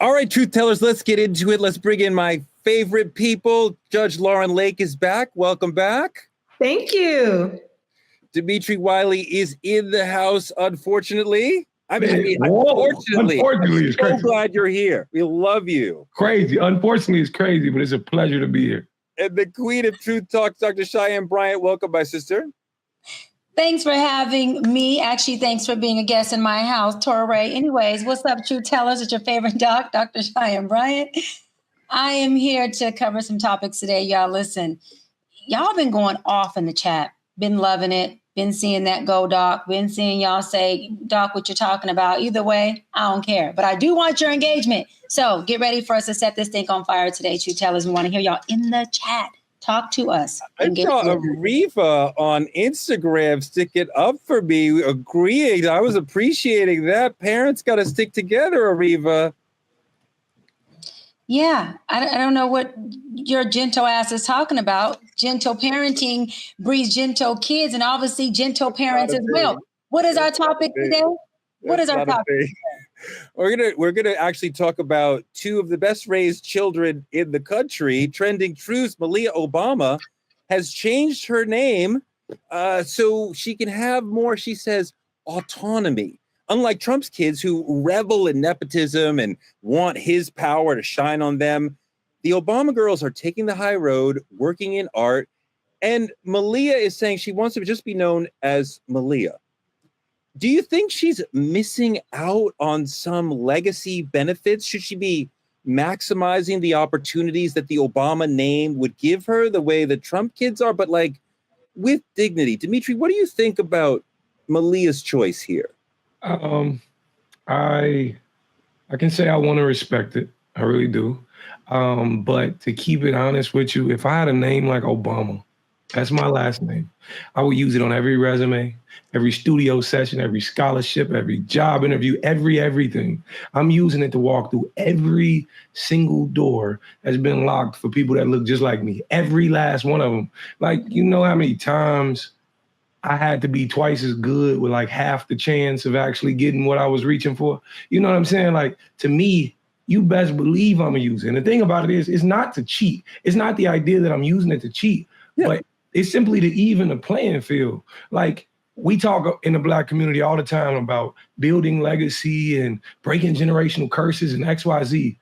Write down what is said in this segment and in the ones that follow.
All right, truth tellers, let's get into it. Let's bring in my favorite people. Judge Lauren Lake is back. Welcome back. Thank you. Dimitri Wiley is in the house, unfortunately. Unfortunately, Unfortunately, it's crazy. So glad you're here. We love you. Crazy. Unfortunately, it's crazy, but it's a pleasure to be here. And the queen of truth talk, Dr. Cheyenne Bryant. Welcome, my sister. Thanks for having me. Actually, thanks for being a guest in my house, Torrey. Anyways, what's up, truth tellers? It's your favorite doc, Dr. Cheyenne Bryant. I am here to cover some topics today. Y'all listen, y'all been going off in the chat. Been loving it. Been seeing that go, Doc. Been seeing y'all say, Doc, what you're talking about. Either way, I don't care. But I do want your engagement. So get ready for us to set this thing on fire today, truth tellers. We want to hear y'all in the chat. Talk to us. I saw Ariva on Instagram stick it up for me, agreeing. I was appreciating that. Parents got to stick together, Ariva. Yeah, I don't know what your gentle ass is talking about. Gentle parenting breeds gentle kids and obviously gentle parents as well. What is our topic today? What is our topic? We're gonna actually talk about two of the best raised children in the country. Trending truths: Malia Obama has changed her name so she can have more, she says, autonomy. Unlike Trump's kids who revel in nepotism and want his power to shine on them, the Obama girls are taking the high road, working in art, and Malia is saying she wants to just be known as Malia. Do you think she's missing out on some legacy benefits? Should she be maximizing the opportunities that the Obama name would give her the way the Trump kids are, but like with dignity? Dimitri, what do you think about Malia's choice here? I can say I want to respect it. I really do. But to keep it honest with you, if I had a name like Obama, that's my last name, I would use it on every resume, every studio session, every scholarship, every job interview, everything. I'm using it to walk through every single door that's been locked for people that look just like me. Every last one of them. Like, you know how many times I had to be twice as good with like half the chance of actually getting what I was reaching for? You know what I'm saying? Like, to me, you best believe I'm using it. And the thing about it is, it's not to cheat. It's not the idea that I'm using it to cheat, but it's simply to even the playing field. Like, we talk in the Black community all the time about building legacy and breaking generational curses and XYZ.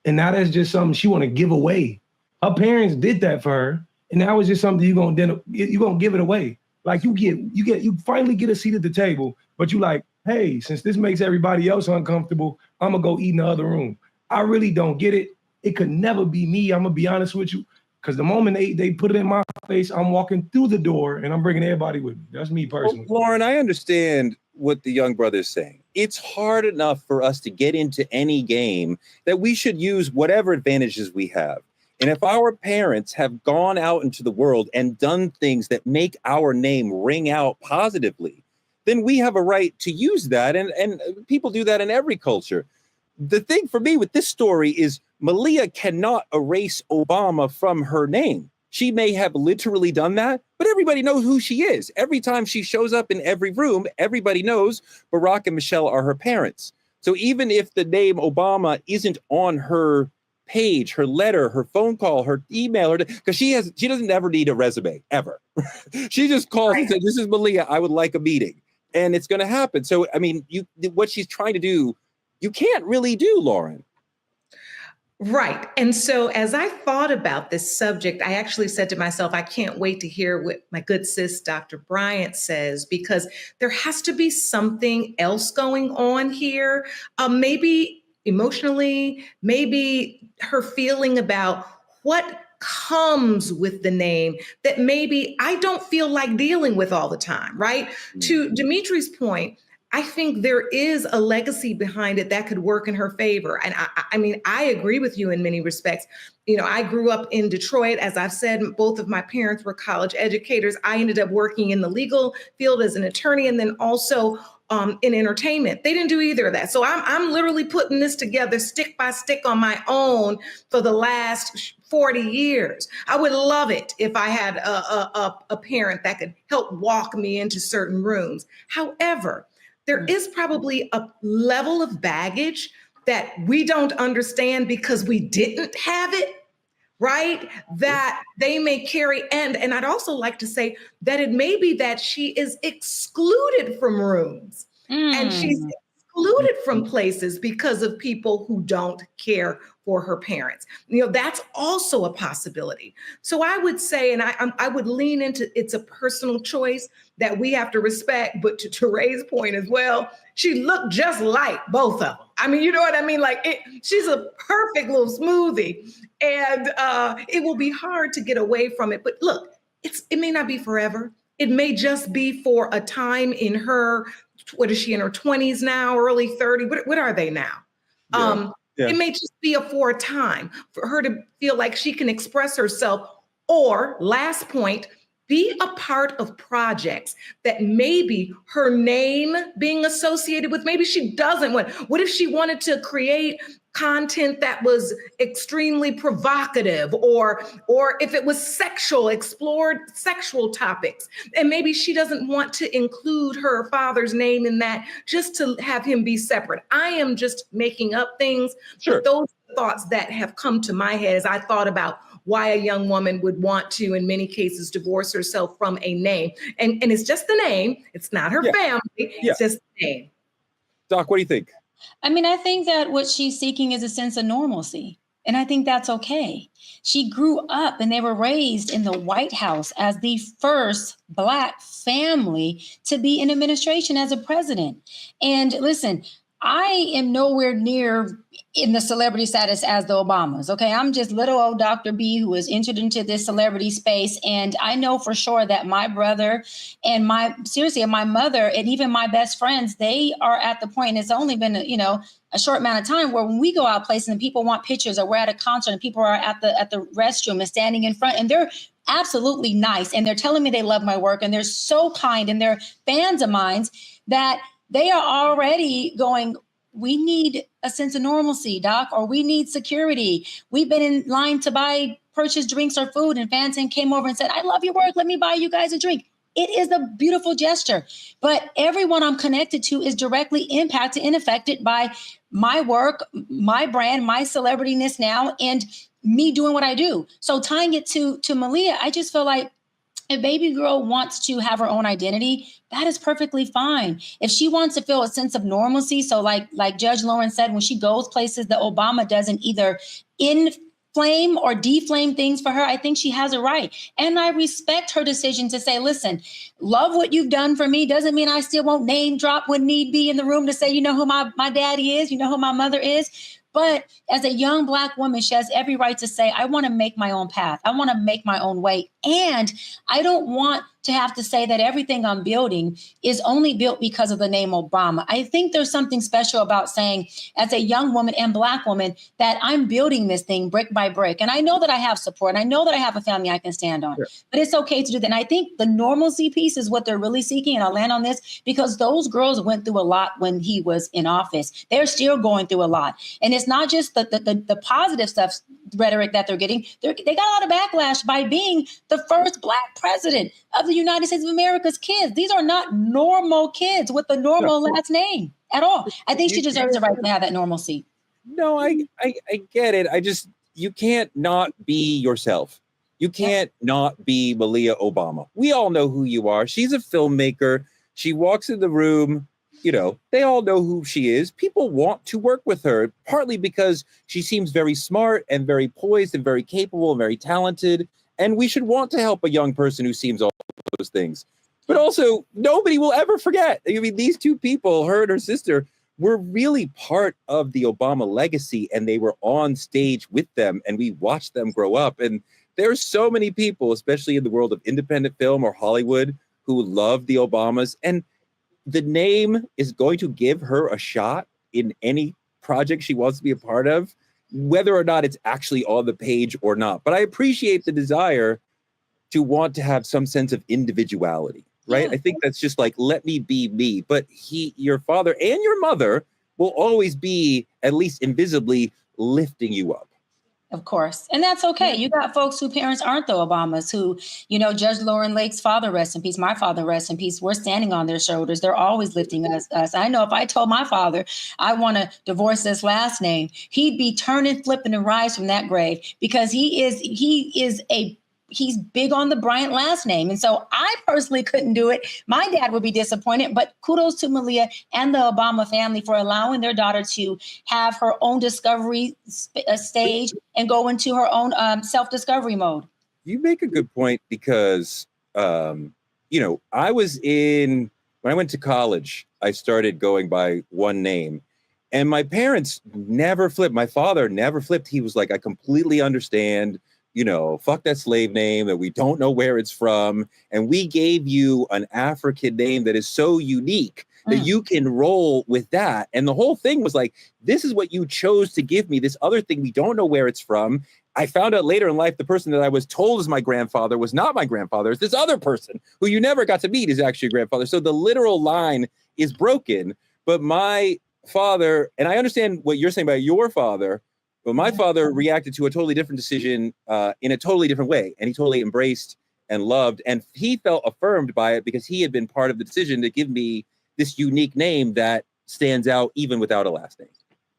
And now that's just something she want to give away. Her parents did that for her, and now it's just something you're gonna give it away. Like, you finally get a seat at the table, but you like, hey, since this makes everybody else uncomfortable, I'm gonna go eat in the other room. I really don't get it. It could never be me. I'm gonna be honest with you. Because the moment they put it in my face, I'm walking through the door and I'm bringing everybody with me. That's me personally. Well, Lauren, I understand what the young brother's saying. It's hard enough for us to get into any game that we should use whatever advantages we have. And if our parents have gone out into the world and done things that make our name ring out positively, then we have a right to use that. And people do that in every culture. The thing for me with this story is Malia cannot erase Obama from her name. She may have literally done that, but everybody knows who she is. Every time she shows up in every room, everybody knows Barack and Michelle are her parents. So even if the name Obama isn't on her page, her letter, her phone call, her email, because she doesn't ever need a resume, ever. She just calls and says, this is Malia, I would like a meeting. And it's going to happen. So, I mean, what she's trying to do, you can't really do, Lauren. Right. And so as I thought about this subject, I actually said to myself, I can't wait to hear what my good sis, Dr. Bryant, says, because there has to be something else going on here. Maybe emotionally, maybe her feeling about what comes with the name that maybe I don't feel like dealing with all the time, right? Mm-hmm. To Dimitri's point, I think there is a legacy behind it that could work in her favor. And I mean, I agree with you in many respects. You know, I grew up in Detroit. As I've said, both of my parents were college educators. I ended up working in the legal field as an attorney and then also in entertainment. They didn't do either of that. So I'm literally putting this together stick by stick on my own for the last 40 years. I would love it if I had a parent that could help walk me into certain rooms. However, there is probably a level of baggage that we don't understand because we didn't have it, right? That they may carry, and I'd also like to say that it may be that she is excluded from rooms and she's excluded from places because of people who don't care for her parents. That's also a possibility. So I would say, and I would lean into, it's a personal choice that we have to respect, but to Ray's point as well, she looked just like both of them. I mean, you know what I mean? Like she's a perfect little smoothie, and it will be hard to get away from it. But look, it may not be forever. It may just be for a time in her, what is she, in her 20s now, early 30? What are they now? Yeah. It may just be for a time for her to feel like she can express herself. Or last point, be a part of projects that maybe her name being associated with, maybe she doesn't want. What if she wanted to create content that was extremely provocative, or if it was sexual, explored sexual topics, and maybe she doesn't want to include her father's name in that, just to have him be separate. I am just making up things. Sure. But those are thoughts that have come to my head as I thought about why a young woman would want to, in many cases, divorce herself from a name. And it's just the name. It's not her family. It's just the name. Doc, what do you think? I mean, I think that what she's seeking is a sense of normalcy. And I think that's okay. She grew up and they were raised in the White House as the first Black family to be in administration as a president. And listen, I am nowhere near in the celebrity status as the Obamas. Okay. I'm just little old Dr. B who was entered into this celebrity space. And I know for sure that my brother and my mother and even my best friends, they are at the point, and it's only been, a short amount of time, where when we go out places and people want pictures, or we're at a concert and people are at the restroom and standing in front, and they're absolutely nice. And they're telling me they love my work and they're so kind and they're fans of mine, that they are already going, we need a sense of normalcy, Doc, or we need security. We've been in line to purchase drinks or food, and fans came over and said, I love your work. Let me buy you guys a drink. It is a beautiful gesture. But everyone I'm connected to is directly impacted and affected by my work, my brand, my celebrityness now, and me doing what I do. So tying it to Malia, I just feel like if baby girl wants to have her own identity, that is perfectly fine. If she wants to feel a sense of normalcy, so like Judge Lauren said, when she goes places that Obama doesn't either inflame or deflame things for her, I think she has a right. And I respect her decision to say, listen, love what you've done for me. Doesn't mean I still won't name drop when need be in the room to say, you know who my daddy is, you know who my mother is. But as a young Black woman, she has every right to say, I want to make my own path. I want to make my own way. And I don't want to have to say that everything I'm building is only built because of the name Obama. I think there's something special about saying, as a young woman and Black woman, that I'm building this thing brick by brick. And I know that I have support. And I know that I have a family I can stand on. Sure. But it's okay to do that. And I think the normalcy piece is what they're really seeking. And I'll land on this, because those girls went through a lot when he was in office. They're still going through a lot. And it's not just the positive stuff, rhetoric that they're getting. They got a lot of backlash by being the first Black president of the United States of America's kids. These are not normal kids with the normal last name at all. I think she deserves the right to have that normalcy. No, I get it. You can't not be yourself. You can't not be Malia Obama. We all know who you are. She's a filmmaker. She walks in the room. They all know who she is. People want to work with her, partly because she seems very smart and very poised and very capable and very talented. And we should want to help a young person who seems all those things. But also, nobody will ever forget. I mean, these two people, her and her sister, were really part of the Obama legacy, and they were on stage with them, and we watched them grow up. And there's so many people, especially in the world of independent film or Hollywood, who love the Obamas. And the name is going to give her a shot in any project she wants to be a part of, whether or not it's actually on the page or not. But I appreciate the desire to want to have some sense of individuality, right? Yeah. I think that's just like, let me be me. But your father and your mother will always be, at least invisibly, lifting you up. Of course. And that's okay. You got folks whose parents aren't the Obamas who, Judge Lauren Lake's father, rest in peace, my father, rest in peace. We're standing on their shoulders. They're always lifting us. I know if I told my father I want to divorce this last name, he'd be turning, flipping, and rise from that grave because he's big on the Bryant last name. And so I personally couldn't do it. My dad would be disappointed, but kudos to Malia and the Obama family for allowing their daughter to have her own discovery stage and go into her own self-discovery mode. You make a good point because, when I went to college, I started going by one name. And my parents never flipped. My father never flipped. He was like, I completely understand. Fuck that slave name that we don't know where it's from. And we gave you an African name that is so unique that you can roll with that. And the whole thing was like, this is what you chose to give me. This other thing, we don't know where it's from. I found out later in life, the person that I was told is my grandfather was not my grandfather. It's this other person who you never got to meet is actually your grandfather. So the literal line is broken. But my father, and I understand what you're saying about your father, but my father reacted to a totally different decision in a totally different way. And he totally embraced and loved. And he felt affirmed by it because he had been part of the decision to give me this unique name that stands out even without a last name.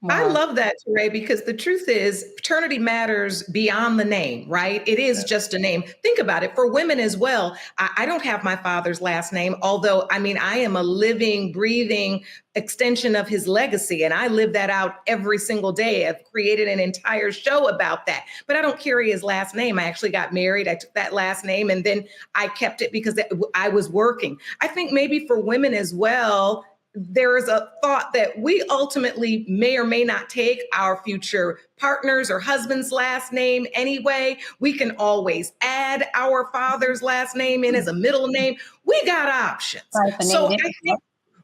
I love that, Ray, because the truth is paternity matters beyond the name, right? It is just a name. Think about it. For women as well, I don't have my father's last name, although, I am a living, breathing extension of his legacy, and I live that out every single day. I've created an entire show about that, but I don't carry his last name. I actually got married. I took that last name, and then I kept it because I was working. I think maybe for women as well, there is a thought that we ultimately may or may not take our future partner's or husband's last name anyway. We can always add our father's last name in as a middle name. We got options. So I think,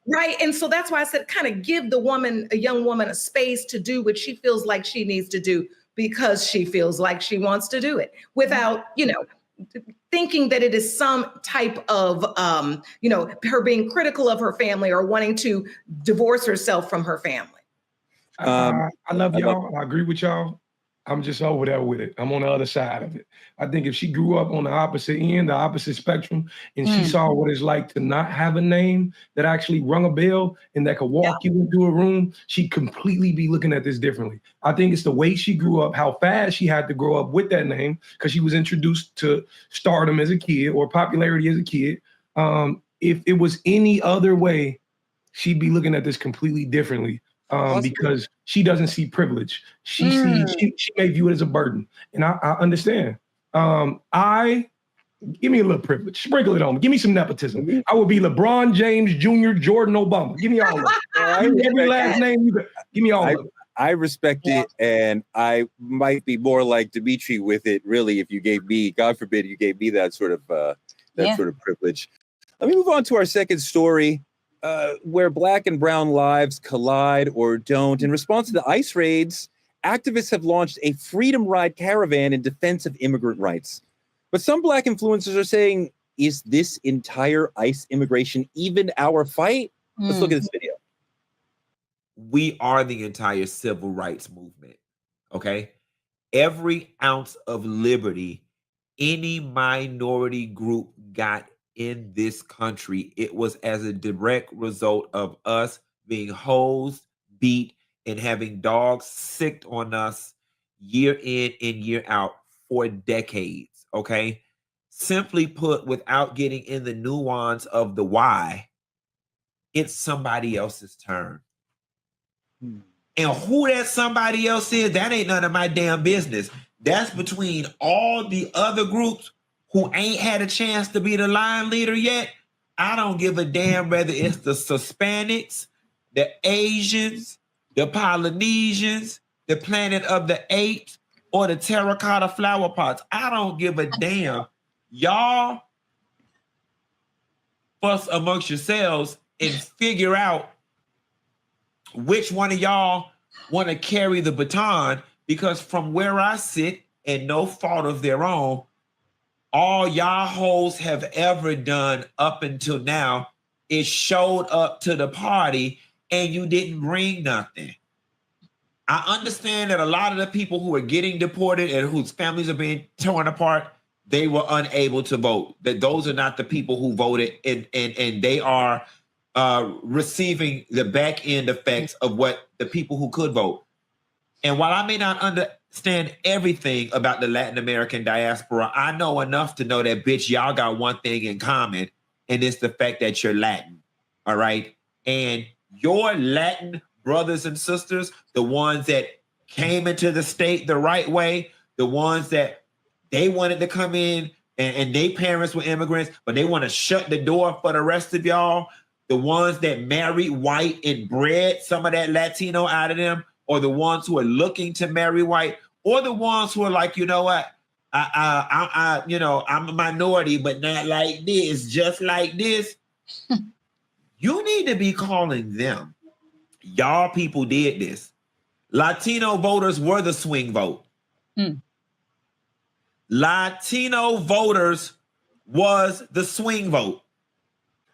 right. And so that's why I said, kind of give a young woman a space to do what she feels like she needs to do because she feels like she wants to do it without, thinking that it is some type of, her being critical of her family or wanting to divorce herself from her family. I love y'all. I agree with y'all. I'm just over there with it. I'm on the other side of it. I think if she grew up on the opposite end, the opposite spectrum, and she saw what it's like to not have a name that actually rung a bell and that could walk you into a room, she'd completely be looking at this differently. I think it's the way she grew up, how fast she had to grow up with that name because she was introduced to stardom as a kid or popularity as a kid. If it was any other way, she'd be looking at this completely differently. Because she doesn't see privilege. She may view it as a burden. And I understand. Give me a little privilege. Sprinkle it on me. Give me some nepotism. I would be LeBron James Jr., Jordan Obama. Give me all of it. Every last name you got. Give me all of it. I respect it. And I might be more like Dimitri with it, really, if you gave me, God forbid, you gave me that sort of privilege. Let me move on to our second story. Where Black and brown lives collide or don't. In response to the ICE raids, activists have launched a freedom ride caravan in defense of immigrant rights. But some Black influencers are saying, is this entire ICE immigration even our fight? Let's look at this video. We are the entire civil rights movement, okay? Every ounce of liberty any minority group got in this country, it was as a direct result of us being hosed, beat, and having dogs sicked on us year in and year out for decades, okay? Simply put, without getting in the nuance of the why, it's somebody else's turn. And who that somebody else is, that ain't none of my damn business. That's between all the other groups who ain't had a chance to be the line leader yet. I don't give a damn whether it's the Hispanics, the Asians, the Polynesians, the Planet of the Apes, or the terracotta flower pots. I don't give a damn. Y'all fuss amongst yourselves and figure out which one of y'all want to carry the baton, because from where I sit, and no fault of their own, all y'all hoes have ever done up until now is showed up to the party and you didn't bring nothing. I understand that a lot of the people who are getting deported and whose families are being torn apart, they were unable to vote. That those are not the people who voted, and they are receiving the back end effects of what the people who could vote. And while I may not understand everything about the Latin American diaspora, I know enough to know that, bitch, y'all got one thing in common, and it's the fact that you're Latin. All right. And your Latin brothers and sisters, the ones that came into the state the right way, the ones that they wanted to come in and their parents were immigrants, but they want to shut the door for the rest of y'all, the ones that married white and bred some of that Latino out of them, or the ones who are looking to marry white, or the ones who are like, you know what, I'm a minority, but not like this, just like this. You need to be calling them. Y'all people did this. Latino voters were the swing vote. Latino voters was the swing vote.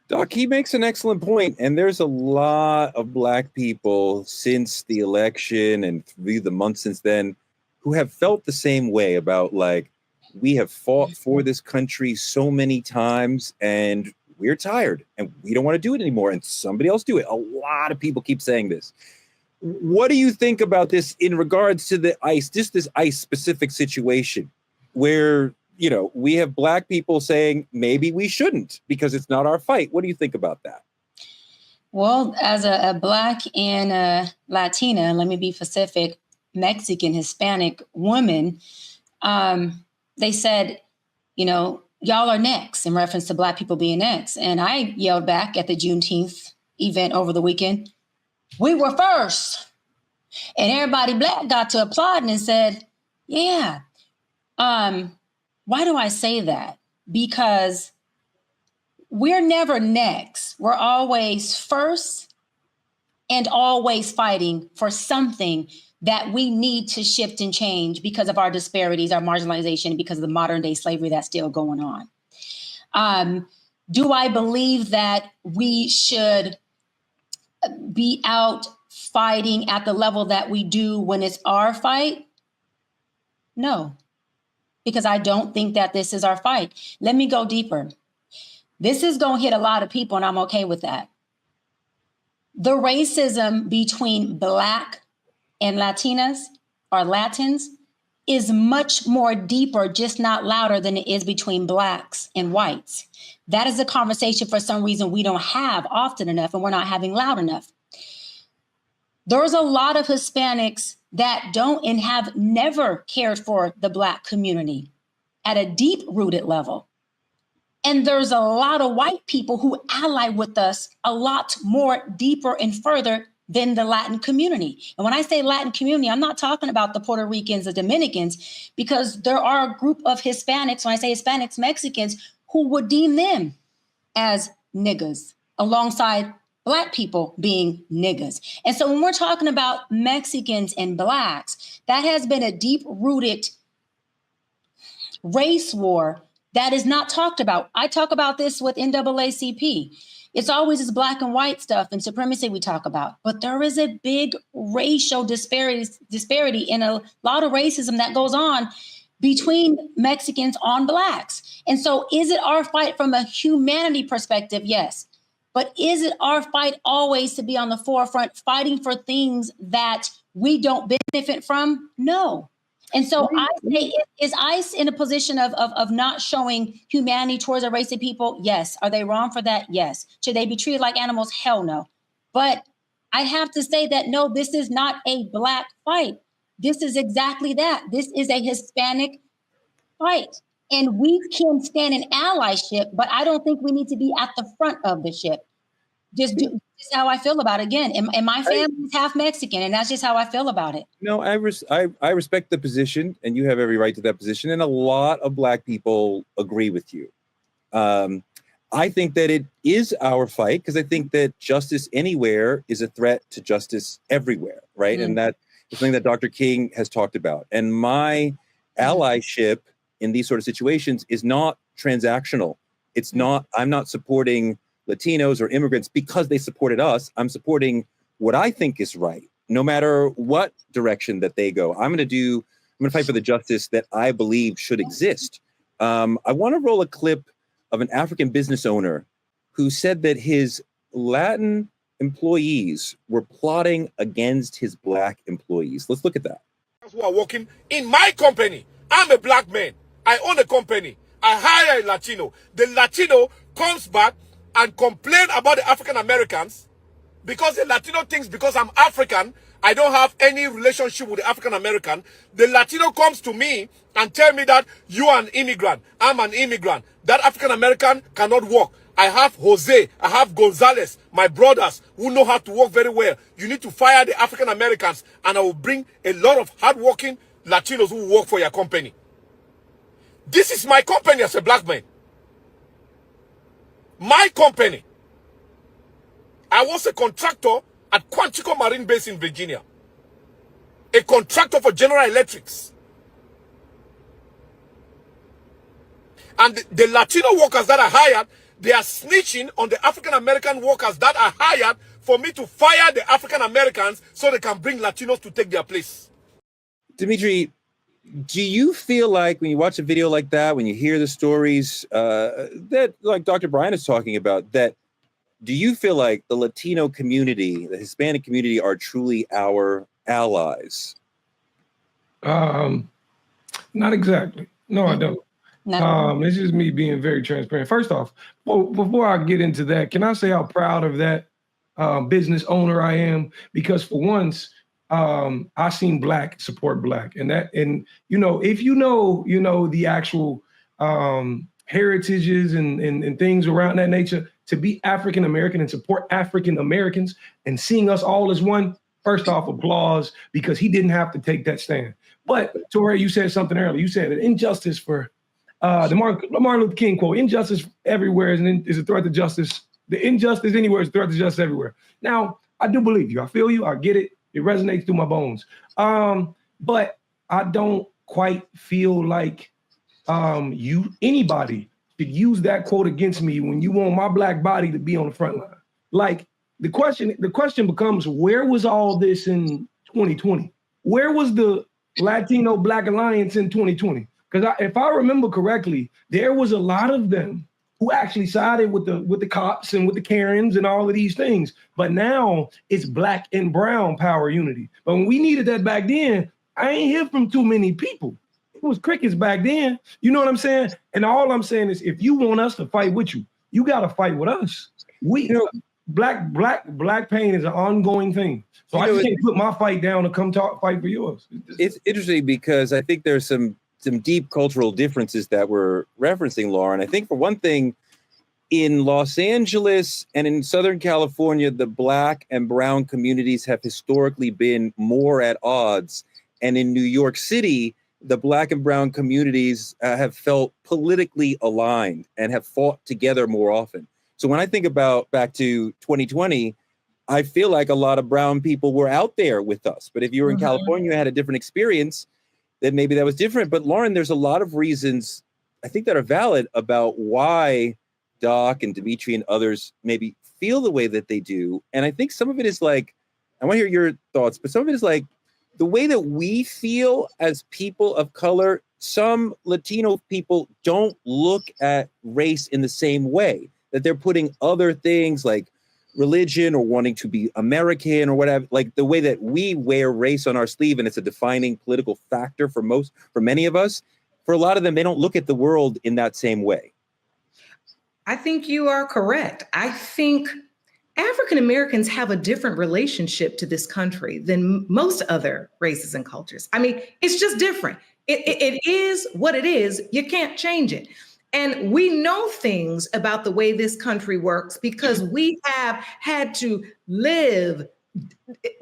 Doc, he makes an excellent point, and there's a lot of Black people since the election and through the months since then who have felt the same way about, like, we have fought for this country so many times and we're tired and we don't want to do it anymore, and somebody else do it. A lot of people keep saying this. What do you think about this in regards to the ICE, just this ICE specific situation where, you know, we have Black people saying maybe we shouldn't because it's not our fight? What do you think about that? Well, as a Black and a Latina, let me be specific, Mexican, Hispanic woman, they said, you know, y'all are next, in reference to Black people being next. And I yelled back at the Juneteenth event over the weekend, we were first. And everybody Black got to applauding and said, yeah. Why do I say that? Because we're never next. We're always first and always fighting for something that we need to shift and change because of our disparities, our marginalization, because of the modern day slavery that's still going on. Do I believe that we should be out fighting at the level that we do when it's our fight? No, because I don't think that this is our fight. Let me go deeper. This is going to hit a lot of people, and I'm okay with that. The racism between Black and Latinas or Latins is much more deeper, just not louder than it is between Blacks and whites. That is a conversation for some reason we don't have often enough, and we're not having loud enough. There's a lot of Hispanics that don't and have never cared for the Black community at a deep-rooted level. And there's a lot of white people who ally with us a lot more deeper and further than the Latin community. And when I say Latin community, I'm not talking about the Puerto Ricans, the Dominicans, because there are a group of Hispanics, when I say Hispanics, Mexicans, who would deem them as niggas alongside Black people being niggas. And so when we're talking about Mexicans and Blacks, that has been a deep-rooted race war that is not talked about. I talk about this with NAACP. It's always this Black and white stuff and supremacy we talk about, but there is a big racial disparity and a lot of racism that goes on between Mexicans on Blacks. And so is it our fight from a humanity perspective? Yes. But is it our fight always to be on the forefront, fighting for things that we don't benefit from? No. And so I say, is ICE in a position of not showing humanity towards a race of people? Yes. Are they wrong for that? Yes. Should they be treated like animals? Hell no. But I have to say that, no, this is not a Black fight. This is exactly that. This is a Hispanic fight. And we can stand in allyship, but I don't think we need to be at the front of the ship. Just how I feel about it. Again, and my family is half Mexican, and that's just how I feel about it. No, I respect the position, and you have every right to that position. And a lot of Black people agree with you. I think that it is our fight because I think that justice anywhere is a threat to justice everywhere, right? And that is something that Dr. King has talked about. And my allyship in these sort of situations is not transactional. It's not, I'm not supporting Latinos or immigrants because they supported us. I'm supporting what I think is right. no matter what direction that they go. I'm going to fight for the justice that I believe should exist. I want to roll a clip of an African business owner who said that his Latin employees were plotting against his Black employees. Let's look at that. Who are working in my company. I'm a Black man. I own a company. I hire a Latino. The Latino comes back and complains about the African Americans because the Latino thinks because I'm African, I don't have any relationship with the African American. The Latino comes to me and tell me that you are an immigrant. I'm an immigrant. That African American cannot work. I have Jose, I have Gonzalez, my brothers who know how to work very well. You need to fire the African Americans and I will bring a lot of hardworking Latinos who work for your company. This is my company as a Black man. My company. I was a contractor at Quantico Marine Base in Virginia. A contractor for General Electrics. And the Latino workers that are hired, they are snitching on the African American workers that are hired for me to fire the African Americans so they can bring Latinos to take their place. Dimitri, do you feel like when you watch a video like that, when you hear the stories that like Dr. Brian is talking about, that do you feel like the Latino community, the Hispanic community are truly our allies? Not exactly. No, I don't. No. This is me being very transparent. First off, before I get into that, can I say how proud of that business owner I am? Because for once, I seen Black support Black, and you know, if you know the actual heritages and things around that nature, to be African American and support African Americans and seeing us all as one. First off, applause, because he didn't have to take that stand. But Torre, you said something earlier. You said an injustice for the Martin Luther King quote: "Injustice everywhere is a threat to justice. The injustice anywhere is a threat to justice everywhere." Now, I do believe you. I feel you. I get it. It resonates through my bones. But I don't quite feel like anybody should use that quote against me when you want my Black body to be on the front line. Like the question becomes, where was all this in 2020? Where was the Latino Black Alliance in 2020? Because if I remember correctly, there was a lot of them who actually sided with the cops and with the Karens and all of these things. But now it's Black and brown power unity. But when we needed that back then, I ain't hear from too many people. It was crickets back then. You know what I'm saying? And all I'm saying is, if you want us to fight with you, you got to fight with us. Black pain is an ongoing thing. So I just can't put my fight down and come fight for yours. It's interesting because I think there's some deep cultural differences that we're referencing, Lauren. I think for one thing, in Los Angeles and in Southern California, the Black and brown communities have historically been more at odds. And in New York City, the Black and brown communities have felt politically aligned and have fought together more often. So when I think about back to 2020, I feel like a lot of brown people were out there with us. But if you were in California, you had a different experience, then maybe that was different. But Lauren, there's a lot of reasons I think that are valid about why Doc and Dimitri and others maybe feel the way that they do. And I think some of it is like, I want to hear your thoughts, but some of it is like the way that we feel as people of color. Some Latino people don't look at race in the same way, that they're putting other things like religion or wanting to be American or whatever, like the way that we wear race on our sleeve and it's a defining political factor for many of us. For a lot of them, they don't look at the world in that same way. I think you are correct. I think African Americans have a different relationship to this country than most other races and cultures. I mean, it's just different. It is what it is. You can't change it. And we know things about the way this country works because we have had to live,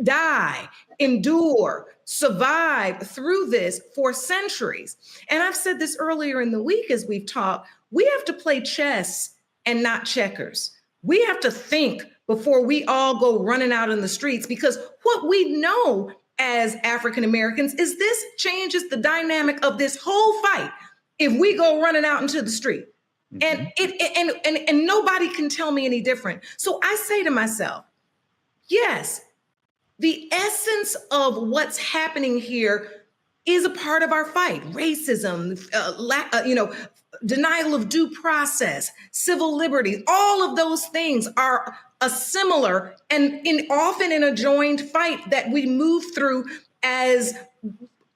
die, endure, survive through this for centuries. And I've said this earlier in the week as we've talked, we have to play chess and not checkers. We have to think before we all go running out in the streets, because what we know as African Americans is this changes the dynamic of this whole fight if we go running out into the street. And nobody can tell me any different. So I say to myself, yes, The essence of what's happening here is a part of our fight. Racism, denial of due process, civil liberties, all of those things are a similar and often in a joined fight that we move through as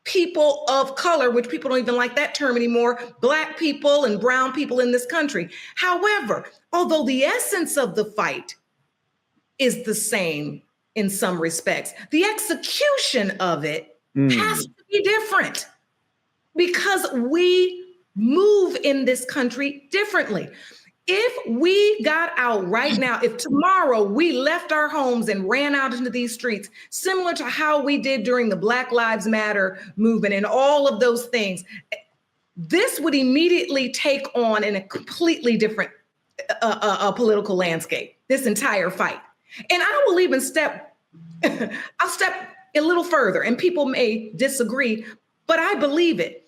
people of color, which people don't even like that term anymore, Black people and brown people in this country. However, although the essence of the fight is the same in some respects, the execution of it has to be different because we move in this country differently. If we got out right now, if tomorrow we left our homes and ran out into these streets, similar to how we did during the Black Lives Matter movement and all of those things, this would immediately take on in a completely different political landscape, this entire fight. And I will even I'll step a little further, and people may disagree, but I believe it.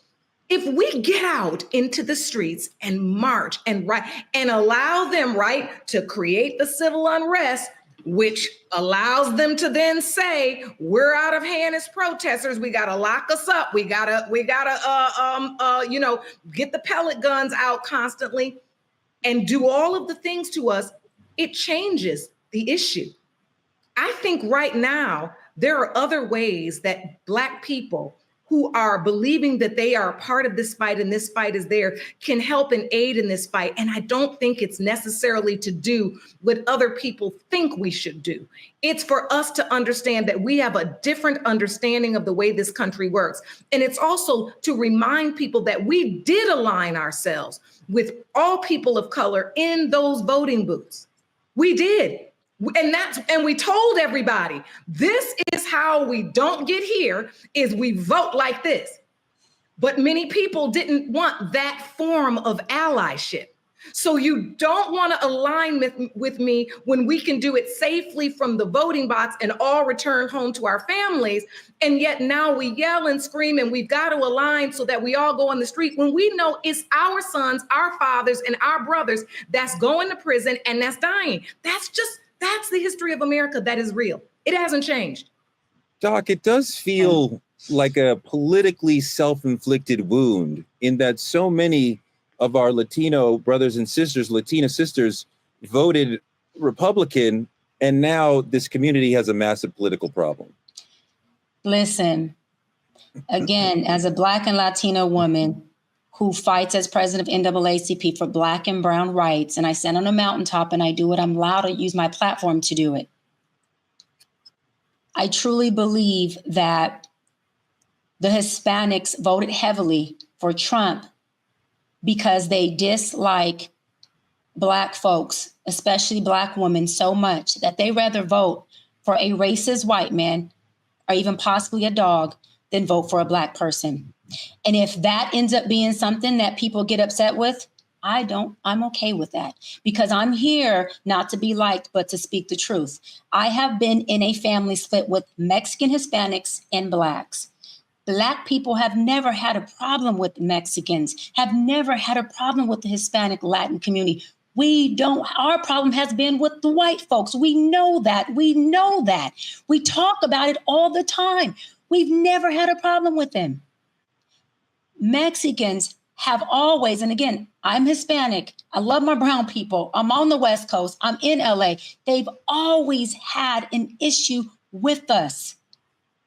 If we get out into the streets and march and allow them, to create the civil unrest, which allows them to then say, we're out of hand as protesters, we got to lock us up, we got to get the pellet guns out constantly and do all of the things to us, it changes the issue. I think right now, there are other ways that Black people who are believing that they are a part of this fight and this fight is there can help and aid in this fight. And I don't think it's necessarily to do what other people think we should do. It's for us to understand that we have a different understanding of the way this country works. And it's also to remind people that we did align ourselves with all people of color in those voting booths. We did. And we told everybody, this is how we don't get here, is we vote like this. But many people didn't want that form of allyship. So you don't want to align with me when we can do it safely from the voting box and all return home to our families. And yet now we yell and scream and we've got to align so that we all go on the street when we know it's our sons, our fathers, and our brothers that's going to prison and that's dying. That's the history of America that is real. It hasn't changed. Doc, it does feel like a politically self-inflicted wound in that so many of our Latino brothers and sisters, Latina sisters, voted Republican, and now this community has a massive political problem. Listen, again, as a Black and Latino woman who fights as president of NAACP for Black and brown rights, and I stand on a mountaintop and I do what I'm allowed to use my platform to do it. I truly believe that the Hispanics voted heavily for Trump because they dislike Black folks, especially Black women, so much that they rather vote for a racist white man or even possibly a dog than vote for a Black person. And if that ends up being something that people get upset with, I'm okay with that because I'm here not to be liked, but to speak the truth. I have been in a family split with Mexican Hispanics and Blacks. Black people have never had a problem with Mexicans, have never had a problem with the Hispanic Latin community. Our problem has been with the white folks. We know that. We talk about it all the time. We've never had a problem with them. Mexicans have always, and again, I'm Hispanic. I love my brown people. I'm on the West Coast. I'm in LA. They've always had an issue with us.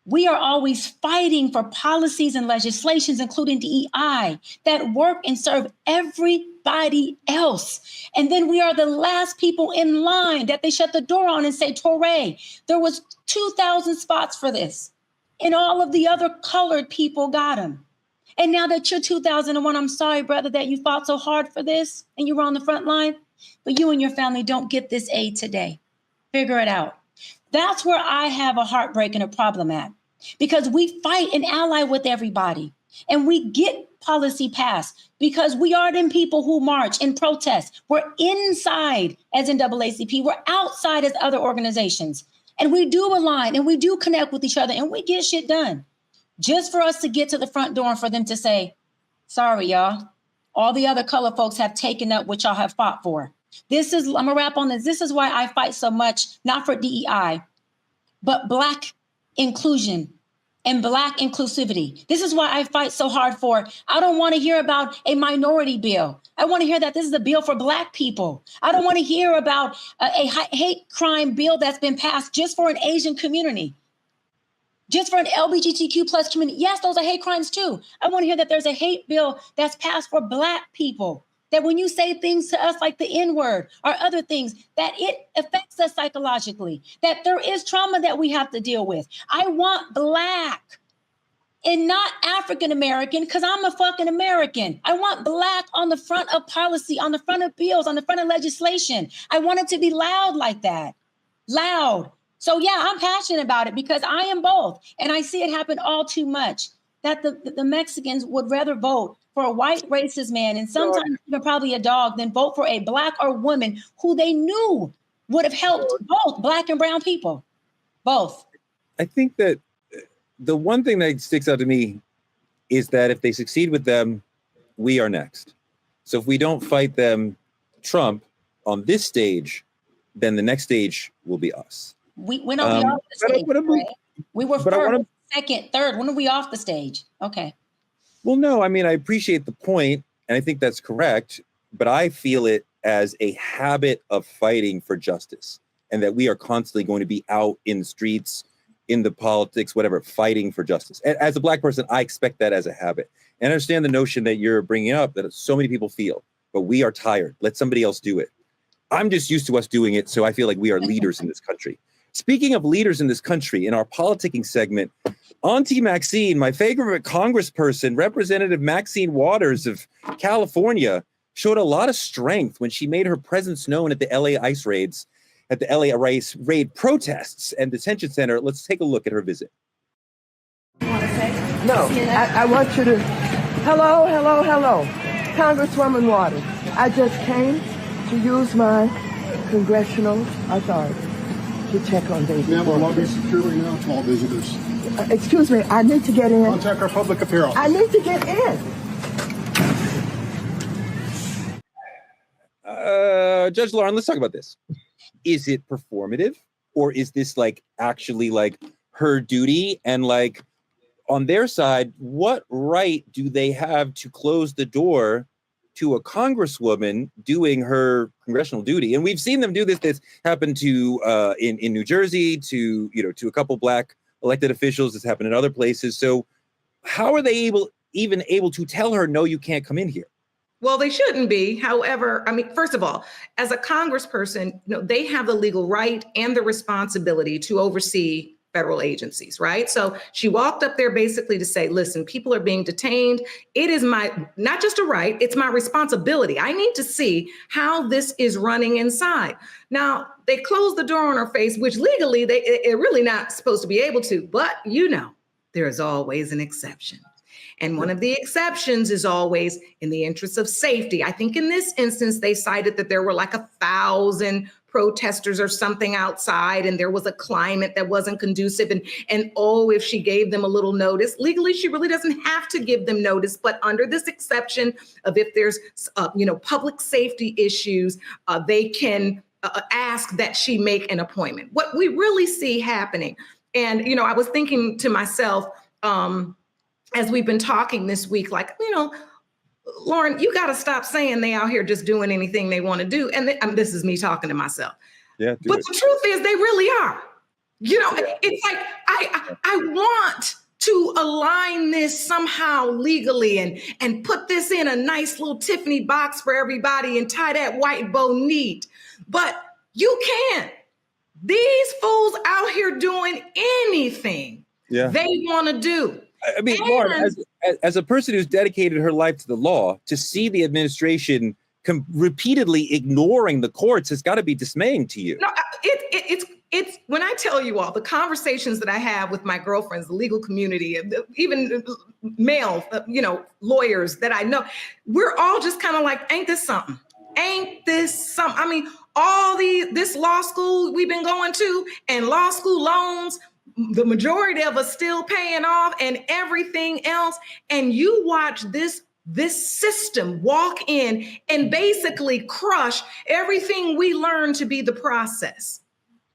We are always fighting for policies and legislations, including DEI, that work and serve everybody else. And then we are the last people in line that they shut the door on and say, Torre, there was 2,000 spots for this. And all of the other colored people got them. And now that you're 2001, I'm sorry, brother, that you fought so hard for this and you were on the front line, but you and your family don't get this aid today. Figure it out. That's where I have a heartbreak and a problem at, because we fight and ally with everybody and we get policy passed because we are them people who march and protest. We're inside as NAACP. We're outside as other organizations. And we do align and we do connect with each other and we get shit done. Just for us to get to the front door and for them to say, sorry, y'all, all the other color folks have taken up what y'all have fought for. I'm gonna wrap on this. This is why I fight so much, not for DEI, but Black inclusion and Black inclusivity. This is why I fight so hard for. I don't want to hear about a minority bill. I want to hear that this is a bill for Black people. I don't want to hear about a hate crime bill that's been passed just for an Asian community, just for an LGBTQ plus community. Yes, those are hate crimes too. I want to hear that there's a hate bill that's passed for Black people, that when you say things to us like the N-word or other things, that it affects us psychologically, that there is trauma that we have to deal with. I want Black and not African-American, because I'm a fucking American. I want Black on the front of policy, on the front of bills, on the front of legislation. I want it to be loud like that, loud. So yeah, I'm passionate about it because I am both. And I see it happen all too much, that the Mexicans would rather vote for a white racist man, and sometimes even probably a dog, than vote for a Black or woman who they knew would have helped both Black and brown people, both. I think that the one thing that sticks out to me is that if they succeed with them, we are next. So if we don't fight them, Trump, on this stage, then the next stage will be us. When are we off the stage? Right? We were first, second, third. When are we off the stage? Okay. Well, no, I mean, I appreciate the point, and I think that's correct, but I feel it as a habit of fighting for justice, and that we are constantly going to be out in the streets, in the politics, whatever, fighting for justice. And as a Black person, I expect that as a habit. And I understand the notion that you're bringing up, that so many people feel, but we are tired. Let somebody else do it. I'm just used to us doing it, so I feel like we are leaders in this country. Speaking of leaders in this country, in our politicking segment, Auntie Maxine, my favorite congressperson, Representative Maxine Waters of California, showed a lot of strength when she made her presence known at the LA ICE raids, at the LA ICE raid protests and detention center. Let's take a look at her visit. You want to say? No, I want you to, hello. Congresswoman Waters, I just came to use my congressional authority to check on baby. Ma'am, our lobby is securely now to all visitors. Excuse me, I need to get in. Contact our public affairs office. I need to get in. Judge Lauren, let's talk about this. Is it performative, or is this like actually like her duty? And like on their side, what right do they have to close the door to a congresswoman doing her congressional duty? And we've seen them do this. This happened to in New Jersey, to a couple Black elected officials. This happened in other places. So how are they even able to tell her, no, you can't come in here? Well, they shouldn't be. However, I mean, first of all, as a congressperson, they have the legal right and the responsibility to oversee federal agencies, right? So she walked up there basically to say, listen, people are being detained. It is my, not just a right, it's my responsibility. I need to see how this is running inside. Now, they closed the door on her face, which legally they're really not supposed to be able to, but there is always an exception. And one of the exceptions is always in the interest of safety. I think in this instance, they cited that there were like 1,000 protesters or something outside, and there was a climate that wasn't conducive. And if she gave them a little notice, legally, she really doesn't have to give them notice. But under this exception of if there's, public safety issues, they can ask that she make an appointment. What we really see happening, and, I was thinking to myself, as we've been talking this week, Lauren, you got to stop saying they out here just doing anything they want to do. And this is me talking to myself. Yeah. But the truth is they really are. It's like, I want to align this somehow legally and put this in a nice little Tiffany box for everybody and tie that white bow neat. But you can't. These fools out here doing anything they want to do. I mean, Lauren, as a person who's dedicated her life to the law, to see the administration repeatedly ignoring the courts has got to be dismaying to you. No, it's when I tell you all the conversations that I have with my girlfriends, the legal community, even male, lawyers that I know, we're all just kind of like, ain't this something? Ain't this something? I mean, this law school we've been going to and law school loans, the majority of us still paying off and everything else. And you watch this system walk in and basically crush everything we learned to be the process.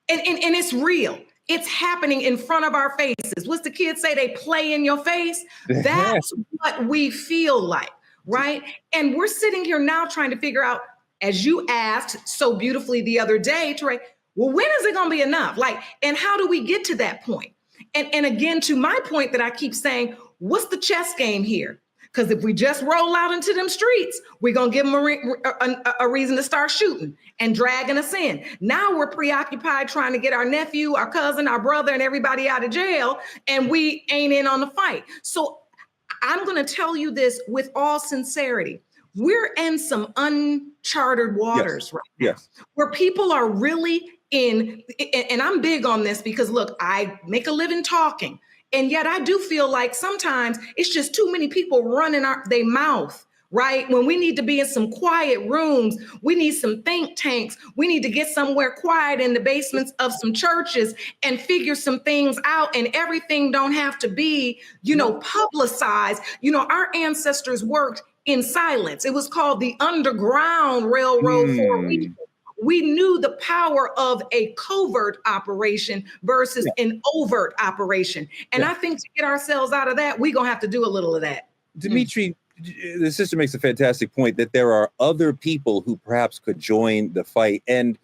And it's real. It's happening in front of our faces. What's the kids say? They play in your face. That's what we feel like, right? And we're sitting here now trying to figure out, as you asked so beautifully the other day, Trey, well, when is it going to be enough? Like, and how do we get to that point? And again, to my point that I keep saying, what's the chess game here? Because if we just roll out into them streets, we're going to give them a reason to start shooting and dragging us in. Now we're preoccupied trying to get our nephew, our cousin, our brother, and everybody out of jail, and we ain't in on the fight. So I'm going to tell you this with all sincerity. We're in some uncharted waters right now, where people are really in, and I'm big on this because, look, I make a living talking. And yet I do feel like sometimes it's just too many people running their mouth, right? When we need to be in some quiet rooms, we need some think tanks. We need to get somewhere quiet in the basements of some churches and figure some things out. And everything don't have to be, publicized. Our ancestors worked in silence. It was called the Underground Railroad for a reason. We knew the power of a covert operation versus an overt operation. And I think to get ourselves out of that, we're going to have to do a little of that. Dimitri, the sister makes a fantastic point that there are other people who perhaps could join the fight. And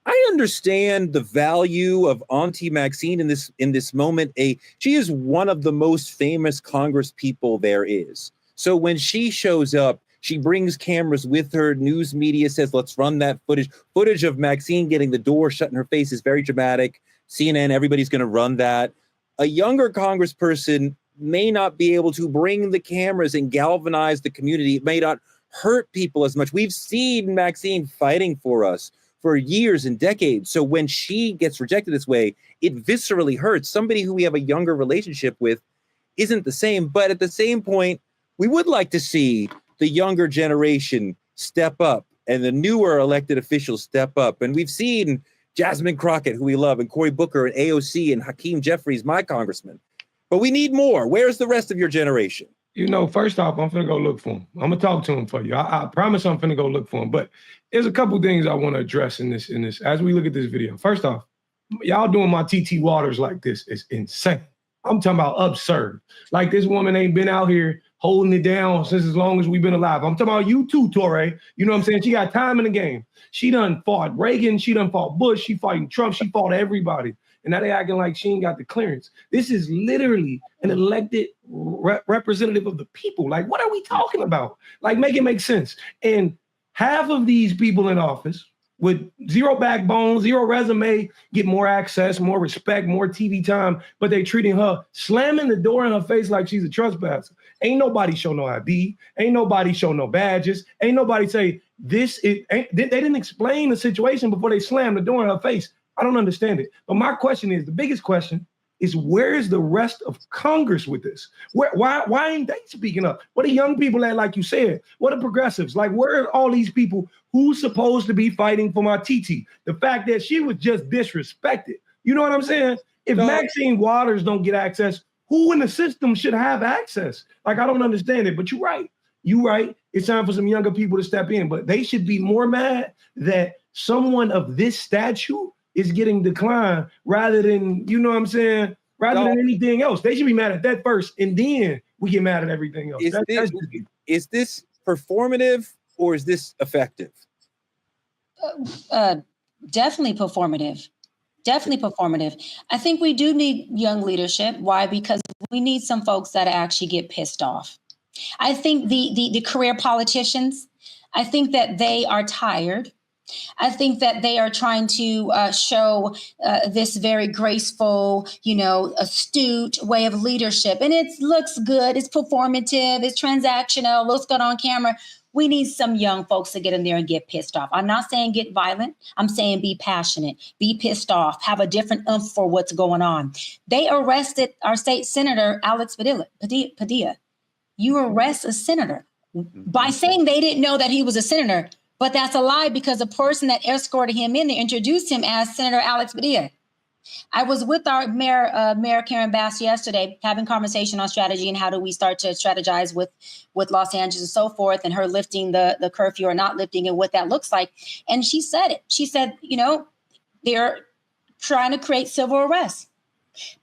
I understand the value of Auntie Maxine in this moment. She is one of the most famous Congress people there is. So when she shows up, she brings cameras with her. News media says, let's run that footage. Footage of Maxine getting the door shut in her face is very dramatic. CNN, everybody's going to run that. A younger congressperson may not be able to bring the cameras and galvanize the community. It may not hurt people as much. We've seen Maxine fighting for us for years and decades. So when she gets rejected this way, it viscerally hurts. Somebody who we have a younger relationship with isn't the same. But at the same point, we would like to see the younger generation step up and the newer elected officials step up. And we've seen Jasmine Crockett, who we love, and Cory Booker and AOC and Hakeem Jeffries, my congressman. But we need more. Where's the rest of your generation? First off, I'm finna go look for him. I'm gonna talk to him for you. I promise I'm finna go look for him. But there's a couple things I want to address in this as we look at this video. First off, y'all doing my TT Waters like this is insane. I'm talking about absurd. Like, this woman ain't been out here holding it down since as long as we've been alive. I'm talking about you too, Torre. You know what I'm saying? She got time in the game. She done fought Reagan. She done fought Bush. She fighting Trump. She fought everybody. And now they acting like she ain't got the clearance. This is literally an elected representative of the people. Like, what are we talking about? Like, make it make sense. And half of these people in office with zero backbone, zero resume, get more access, more respect, more TV time, but they treating her, slamming the door in her face like she's a trespasser. Ain't nobody show no ID. Ain't nobody show no badges. Ain't nobody say this. They didn't explain the situation before they slammed the door in her face. I don't understand it. But my question is, the biggest question is, where is the rest of Congress with this? Why ain't they speaking up? What are young people at, like you said? What are progressives? Like, where are all these people who's supposed to be fighting for my TT? The fact that she was just disrespected. You know what I'm saying? If Maxine Waters don't get access, who in the system should have access? Like, I don't understand it, but you're right. You're right. It's time for some younger people to step in, but they should be more mad that someone of this stature is getting declined rather than, you know what I'm saying, than anything else. They should be mad at that first, and then we get mad at everything else. Is this performative or is this effective? Definitely performative. Definitely performative. I think we do need young leadership. Why? Because we need some folks that actually get pissed off. I think the career politicians, I think that they are tired. I think that they are trying to show this very graceful, astute way of leadership. And it looks good. It's performative. It's transactional. Looks good on camera. We need some young folks to get in there and get pissed off. I'm not saying get violent. I'm saying be passionate, be pissed off, have a different oomph for what's going on. They arrested our state senator, Alex Padilla. You arrest a senator by saying they didn't know that he was a senator. But that's a lie, because the person that escorted him in there introduced him as Senator Alex Padilla. I was with our Mayor Karen Bass yesterday, having conversation on strategy and how do we start to strategize with Los Angeles and so forth, and her lifting the curfew or not lifting and what that looks like. And she said it. She said, they're trying to create civil arrests.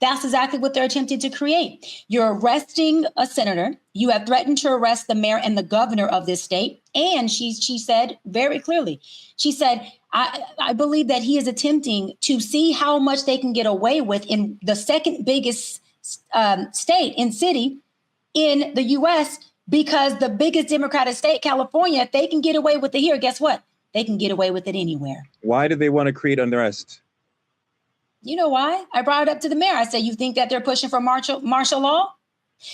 That's exactly what they're attempting to create. You're arresting a senator. You have threatened to arrest the mayor and the governor of this state. And she said very clearly, she said, I believe that he is attempting to see how much they can get away with in the second biggest state and city in the U.S., because the biggest Democratic state, California, if they can get away with it here, guess what? They can get away with it anywhere. Why do they want to create unrest? You know why? I brought it up to the mayor. I said, you think that they're pushing for martial law?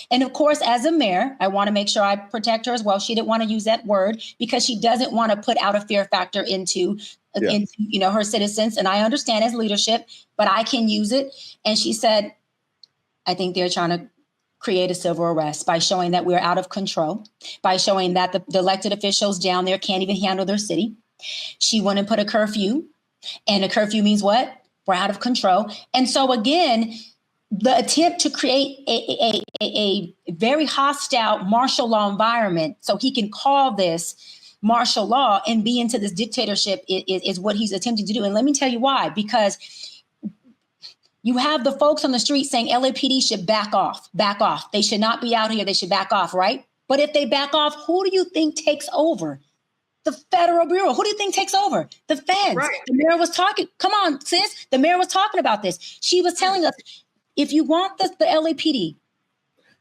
And of course, as a mayor, I want to make sure I protect her as well. She didn't want to use that word because she doesn't want to put out a fear factor into her citizens. And I understand as leadership, but I can use it. And she said, I think they're trying to create a civil arrest by showing that we're out of control, by showing that the elected officials down there can't even handle their city. She went and put a curfew, and a curfew means what? We're out of control. And so again, the attempt to create a very hostile martial law environment so he can call this martial law and be into this dictatorship is what he's attempting to do. And let me tell you why, because you have the folks on the street saying LAPD should back off. They should not be out here. They should back off, right? But if they back off, who do you think takes over? The Federal Bureau. Who do you think takes over? The feds. Right. The mayor was talking. Come on, sis. The mayor was talking about this. She was telling us, if you want the LAPD,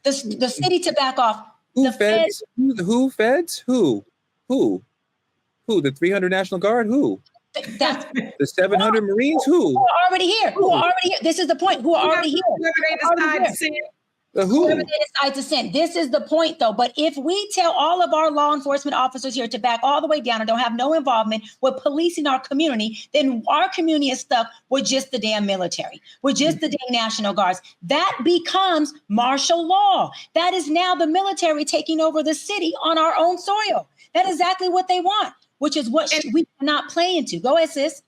the city to back off, the feds. Who feds? Who? The 300 National Guard? Who? That's the 700 Marines? Who are already here? Who are already here? This is the point. Who are already here? Whoever they decide to send. This is the point, though. But if we tell all of our law enforcement officers here to back all the way down and don't have no involvement with policing our community, then our community is stuck with just the damn military, with just the damn National Guards. That becomes martial law. That is now the military taking over the city on our own soil. That is exactly what they want, which is what we cannot play into. Go ahead, sis.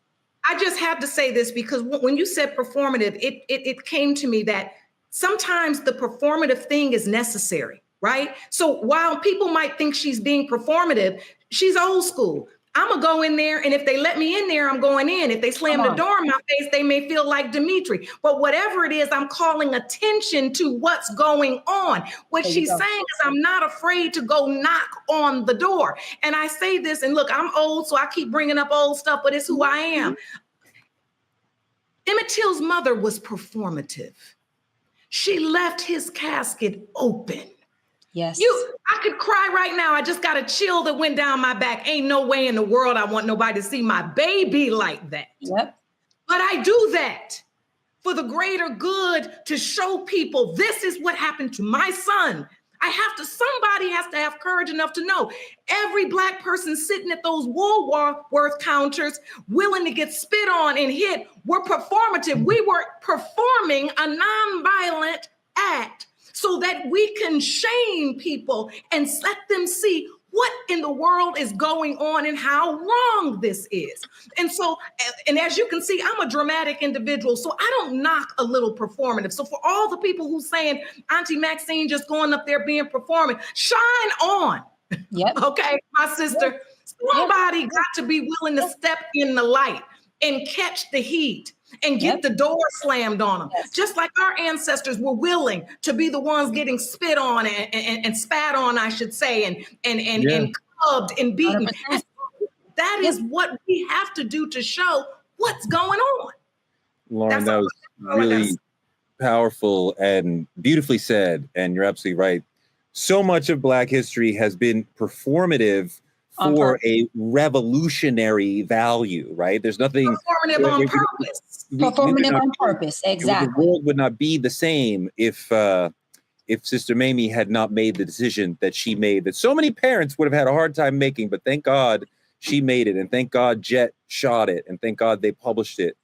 I just have to say this because when you said performative, it came to me that sometimes the performative thing is necessary, right? So while people might think she's being performative, she's old school. I'm going to go in there, and if they let me in there, I'm going in. If they slam the door in my face, they may feel like Dimitri. But whatever it is, I'm calling attention to what's going on. What she's saying is I'm not afraid to go knock on the door. And I say this, and look, I'm old, so I keep bringing up old stuff, but it's who I am. Emmett Till's mother was performative. She left his casket open. Yes. I could cry right now. I just got a chill that went down my back. Ain't no way in the world I want nobody to see my baby like that. Yep. But I do that for the greater good, to show people this is what happened to my son. Somebody has to have courage enough to know every Black person sitting at those Woolworth counters willing to get spit on and hit were performative. We were performing a nonviolent act so that we can shame people and let them see what in the world is going on and how wrong this is. And so, and as you can see, I'm a dramatic individual, so I don't knock a little performative. So for all the people who's saying Auntie Maxine just going up there being performant, shine on. Yep. Okay, my sister, somebody got to be willing to step in the light and catch the heat and get the door slammed on them. Yes. Just like our ancestors were willing to be the ones getting spit on and spat on, I should say, and clubbed and beaten. And that is what we have to do to show what's going on. Lauren, that was really powerful and beautifully said. And you're absolutely right. So much of Black history has been performative for a revolutionary value, right? There's nothing performative on purpose. Performative on purpose, exactly. The world would not be the same if Sister Mamie had not made the decision that she made, that so many parents would have had a hard time making. But thank God she made it, and thank God Jet shot it, and thank God they published it,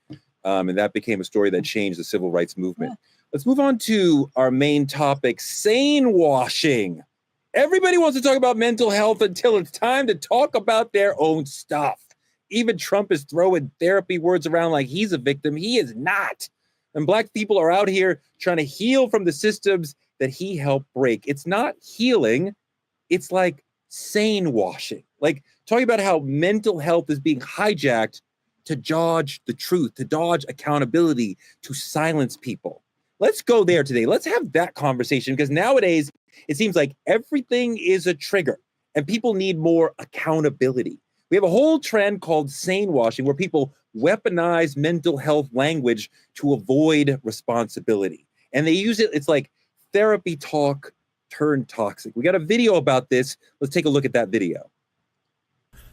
and that became a story that changed the civil rights movement. Yeah. Let's move on to our main topic: sane-washing. Everybody wants to talk about mental health until it's time to talk about their own stuff. Even Trump is throwing therapy words around like he's a victim. He is not. And Black people are out here trying to heal from the systems that he helped break. It's not healing. It's like sane washing. Like talking about how mental health is being hijacked to dodge the truth, to dodge accountability, to silence people. Let's go there today. Let's have that conversation, because nowadays it seems like everything is a trigger and people need more accountability. We have a whole trend called sane-washing, where people weaponize mental health language to avoid responsibility. And they use it, it's like therapy talk turned toxic. We got a video about this. Let's take a look at that video.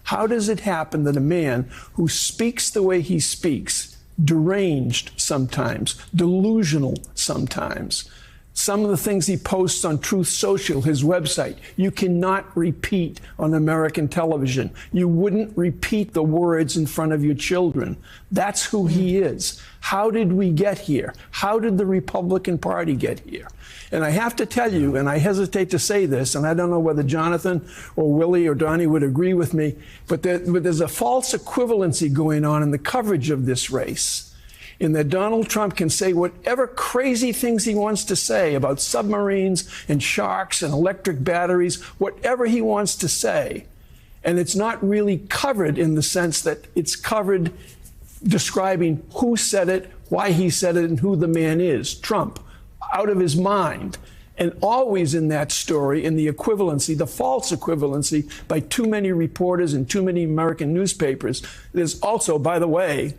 How does it happen that a man who speaks the way he speaks, deranged sometimes, delusional sometimes, some of the things he posts on Truth Social, his website, you cannot repeat on American television. You wouldn't repeat the words in front of your children. That's who he is. How did we get here? How did the Republican Party get here? And I have to tell you, and I hesitate to say this, and I don't know whether Jonathan or Willie or Donnie would agree with me, but there's a false equivalency going on in the coverage of this race, in that Donald Trump can say whatever crazy things he wants to say about submarines and sharks and electric batteries, whatever he wants to say. And it's not really covered in the sense that it's covered describing who said it, why he said it, and who the man is, Trump, out of his mind. And always in that story, in the equivalency, the false equivalency by too many reporters and too many American newspapers, there's also, by the way,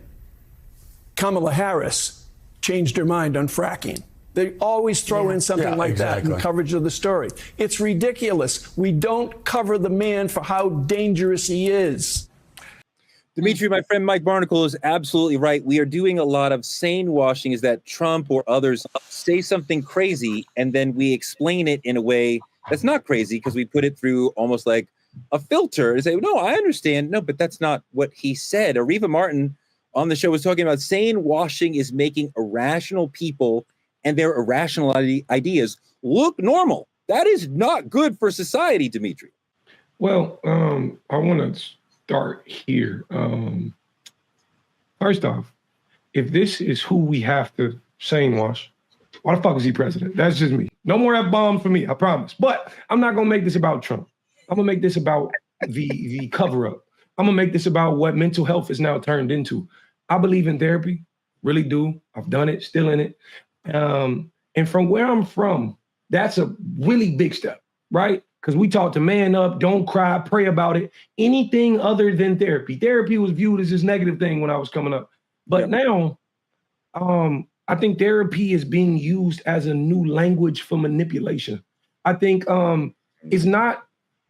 Kamala Harris changed her mind on fracking. They always throw in something like that in coverage of the story. It's ridiculous. We don't cover the man for how dangerous he is. Dimitri, my friend Mike Barnacle is absolutely right. We are doing a lot of sane washing, is that Trump or others say something crazy and then we explain it in a way that's not crazy because we put it through almost like a filter and say, no, I understand. No, but that's not what he said. Areva Martin on the show was talking about sane washing is making irrational people and their irrational ideas look normal. That is not good for society, Dimitri. Well, I want to start here. First off, if this is who we have to sane wash, why the fuck is he president? That's just me. No more F-bombs for me, I promise. But I'm not going to make this about Trump. I'm going to make this about the cover-up. I'm going to make this about what mental health is now turned into. I believe in therapy, really do. I've done it, still in it. And from where I'm from, that's a really big step, right? Because we taught to man up, don't cry, pray about it. Anything other than therapy. Therapy was viewed as this negative thing when I was coming up. But now, I think therapy is being used as a new language for manipulation. I think it's not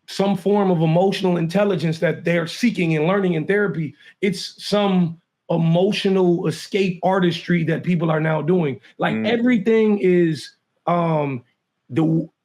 some form of emotional intelligence that they're seeking and learning in therapy. It's some emotional escape artistry that people are now doing. Like everything is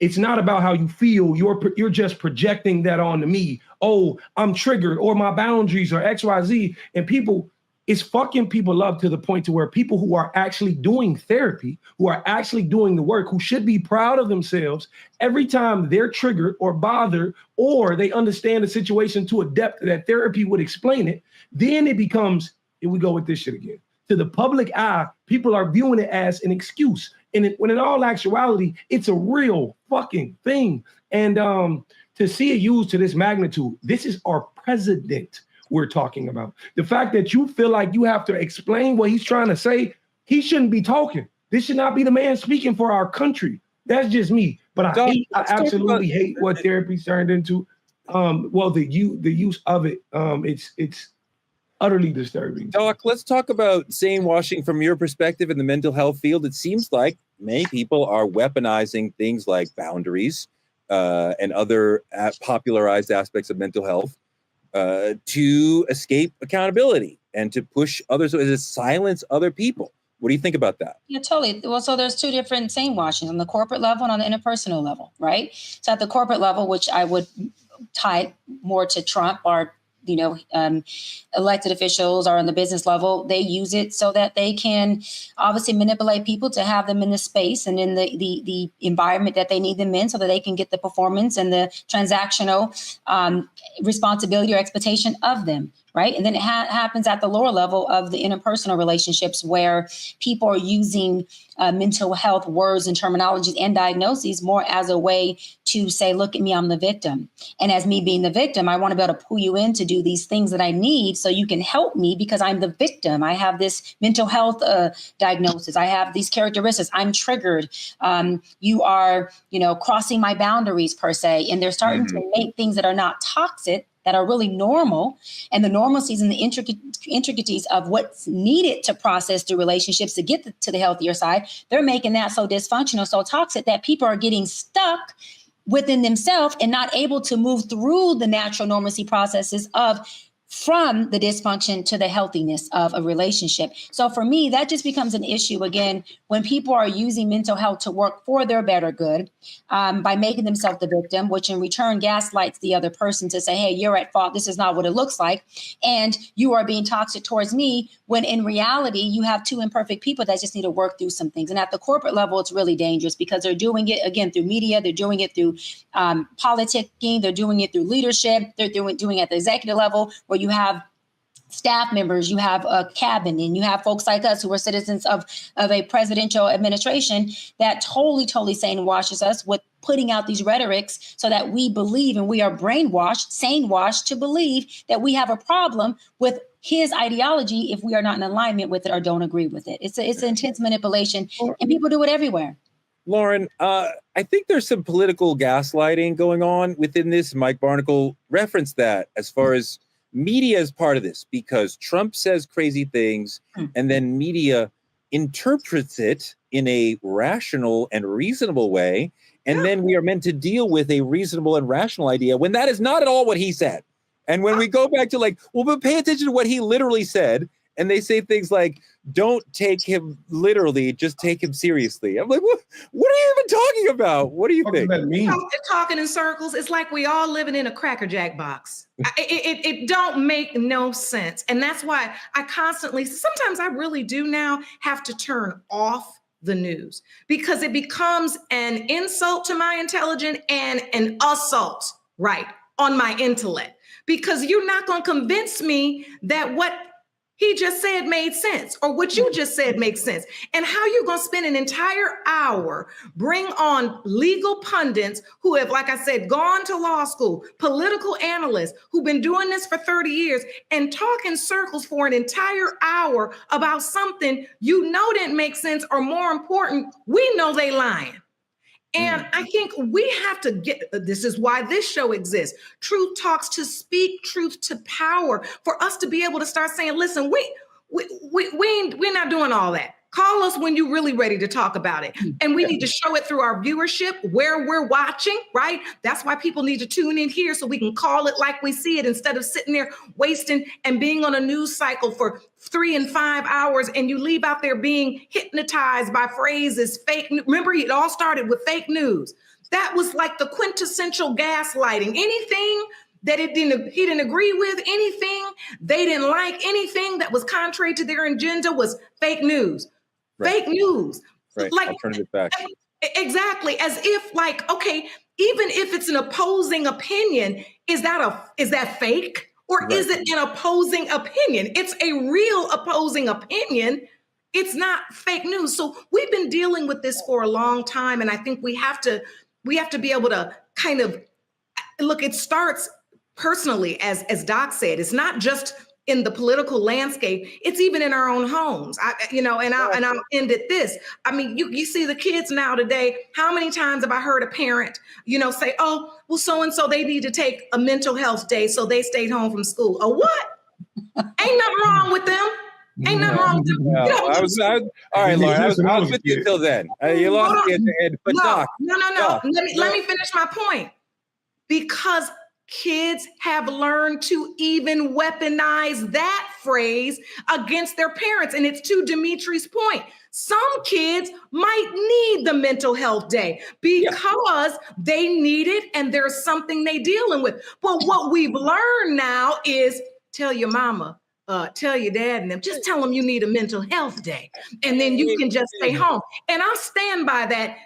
it's not about how you feel. You're just projecting that onto me. Oh, I'm triggered, or my boundaries are XYZ. And people, it's fucking people up to the point to where people who are actually doing therapy, who are actually doing the work, who should be proud of themselves, every time they're triggered or bothered, or they understand the situation to a depth that therapy would explain it, then it becomes, here we go with this shit again. To the public eye, people are viewing it as an excuse. And when in all actuality, it's a real fucking thing. And to see it used to this magnitude, this is our president we're talking about. The fact that you feel like you have to explain what he's trying to say, he shouldn't be talking. This should not be the man speaking for our country. That's just me. But I absolutely hate what therapy's turned into. Well, the use of it, it's utterly disturbing. Doc, let's talk about sane washing from your perspective in the mental health field. It seems like many people are weaponizing things like boundaries and other popularized aspects of mental health to escape accountability and to push others, to silence other people. What do you think about that? Yeah, totally. Well, so there's two different sane washings on the corporate level and on the interpersonal level, right? So at the corporate level, which I would tie more to Trump, or elected officials are on the business level, they use it so that they can obviously manipulate people to have them in the space and in the environment that they need them in so that they can get the performance and the transactional responsibility or expectation of them, right? And then it happens at the lower level of the interpersonal relationships where people are using mental health words and terminologies and diagnoses more as a way to say, look at me, I'm the victim. And as me being the victim, I want to be able to pull you in to do these things that I need so you can help me because I'm the victim. I have this mental health diagnosis. I have these characteristics. I'm triggered. You are, crossing my boundaries per se. And they're starting to make things that are not toxic, that are really normal, and the normalcies and the intricacies of what's needed to process through relationships to get to the healthier side, they're making that so dysfunctional, so toxic that people are getting stuck within themselves and not able to move through the natural normalcy processes from the dysfunction to the healthiness of a relationship. So for me, that just becomes an issue again, when people are using mental health to work for their better good, by making themselves the victim, which in return gaslights the other person to say, hey, you're at fault. This is not what it looks like. And you are being toxic towards me, when in reality, you have two imperfect people that just need to work through some things. And at the corporate level, it's really dangerous because they're doing it again through media. They're doing it through politicking. They're doing it through leadership. They're doing it at the executive level, where you have staff members, you have a cabinet, and you have folks like us who are citizens of a presidential administration that totally sane-washes us with putting out these rhetorics so that we believe, and we are brainwashed, sane-washed to believe that we have a problem with his ideology if we are not in alignment with it or don't agree with it. It's an intense manipulation, and people do it everywhere. Lauren, I think there's some political gaslighting going on within this. Mike Barnacle referenced that as far as media is part of this, because Trump says crazy things and then media interprets it in a rational and reasonable way. And then we are meant to deal with a reasonable and rational idea when that is not at all what he said. And when we go back to but pay attention to what he literally said. And they say things like, don't take him literally, just take him seriously. I'm like, what are you even talking about? What do you think? That mean? Talking in circles. It's like we all living in a Cracker Jack box. It don't make no sense. And that's why I sometimes I really do now have to turn off the news, because it becomes an insult to my intelligence and an assault, right, on my intellect. Because you're not going to convince me that what he just said made sense, or what you just said makes sense. And how you going to spend an entire hour, bring on legal pundits who have, like I said, gone to law school, political analysts who've been doing this for 30 years and talk in circles for an entire hour about something you know didn't make sense, or more important, we know they lying. And I think we have to this is why this show exists. Truth Talks, to speak truth to power, for us to be able to start saying, listen, we're not doing all that. Call us when you're really ready to talk about it. And we need to show it through our viewership, where we're watching, right? That's why people need to tune in here so we can call it like we see it, instead of sitting there wasting and being on a news cycle for 3 and 5 hours, and you leave out there being hypnotized by phrases, fake. Remember, it all started with fake news. That was like the quintessential gaslighting. Anything that he didn't agree with, anything they didn't like, anything that was contrary to their agenda was fake news. Right. Fake news. Right. Like, alternative facts. Exactly. As if, like, okay, even if it's an opposing opinion, is that fake? Or is it an opposing opinion? It's a real opposing opinion. It's not fake news. So we've been dealing with this for a long time. And I think we have to be able to kind of look, it starts personally, as Doc said. It's not just in the political landscape, it's even in our own homes. I'll end at this. I mean, you see the kids now today. How many times have I heard a parent, say, oh, well, so-and-so, they need to take a mental health day, so they stayed home from school. Or what? Ain't nothing wrong with them. Ain't nothing wrong with them. No, all right, Lauren, I was with you until then. You lost me at the end. But Doc. No. Let me finish my point. Because kids have learned to even weaponize that phrase against their parents. And it's to Dimitri's point. Some kids might need the mental health day because they need it and there's something they dealing with. But what we've learned now is tell your mama, tell your dad and them, just tell them you need a mental health day. And then you can just stay home. And I'll stand by that.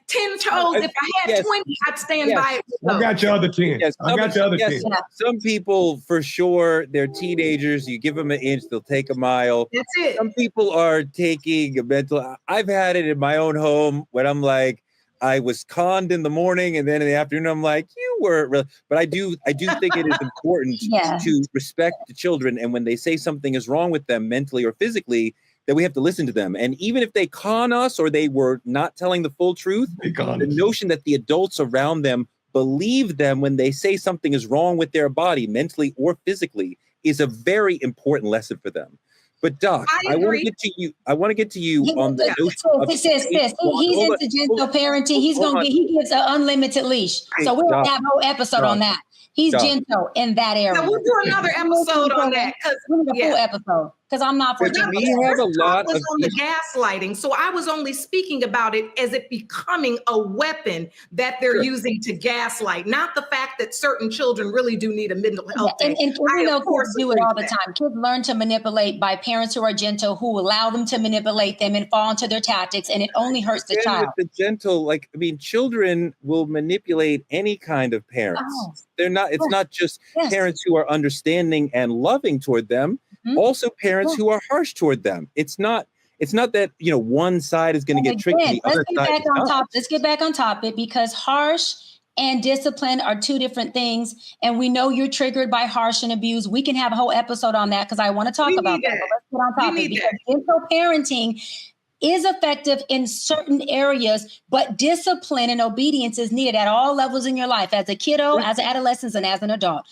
10 toes. If I had 20, I'd stand by it. I got your other 10. Yes, I got your other 10. Some people, for sure, they're teenagers. You give them an inch, they'll take a mile. That's it. Some people are taking a mental. I've had it in my own home when I'm like, I was conned in the morning, and then in the afternoon, I'm like, you weren't really. But I do think it is important to respect the children, and when they say something is wrong with them mentally or physically, that we have to listen to them. And even if they con us or they were not telling the full truth, the notion that the adults around them believe them when they say something is wrong with their body, mentally or physically, is a very important lesson for them. But Doc, I want to get to you. I want to get to you on the notion. He's into gentle parenting. He gives an unlimited leash. So we'll have a whole episode on that. He's gentle in that area. So we'll do another episode on that. We'll do a full episode because I'm not for that. We have a lot of on the gaslighting. So I was only speaking about it as it becoming a weapon that they're using to gaslight, not the fact that certain children really do need a mental health. And we know kids do it all the time. Kids learn to manipulate by parents who are gentle, who allow them to manipulate them and fall into their tactics, and it only hurts the child. The gentle, children will manipulate any kind of parents. Oh. They're not. It's not just parents who are understanding and loving toward them. Also, parents who are harsh toward them. It's not that one side is going to get tricky. Let's get back on topic because harsh and discipline are two different things, and we know you're triggered by harsh and abuse. We can have a whole episode on that because I want to talk about that. But let's get on topic because gentle parenting is effective in certain areas, but discipline and obedience is needed at all levels in your life, as a kiddo, as an adolescent, and as an adult.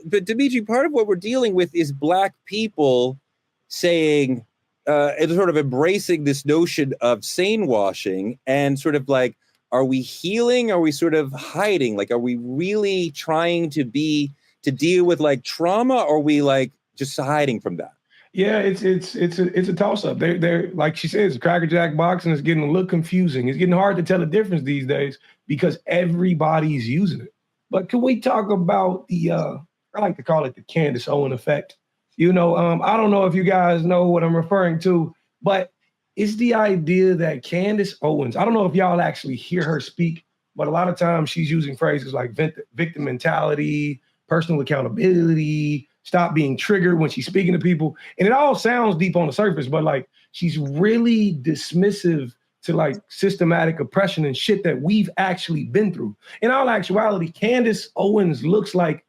But Dimitri, part of what we're dealing with is Black people saying, and sort of embracing this notion of sane-washing and sort of like, are we healing? Are we sort of hiding? Like, are we really trying to deal with like trauma? Or are we like just hiding from that? Yeah, it's a toss up. They're like she says, Cracker Jack boxing is getting a little confusing. It's getting hard to tell the difference these days because everybody's using it. But can we talk about the I like to call it the Candace Owen effect? I don't know if you guys know what I'm referring to, but it's the idea that Candace Owens, I don't know if y'all actually hear her speak, but a lot of times she's using phrases like victim mentality, personal accountability, stop being triggered when she's speaking to people. And it all sounds deep on the surface, but like she's really dismissive to like systematic oppression and shit that we've actually been through. In all actuality, Candace Owens looks like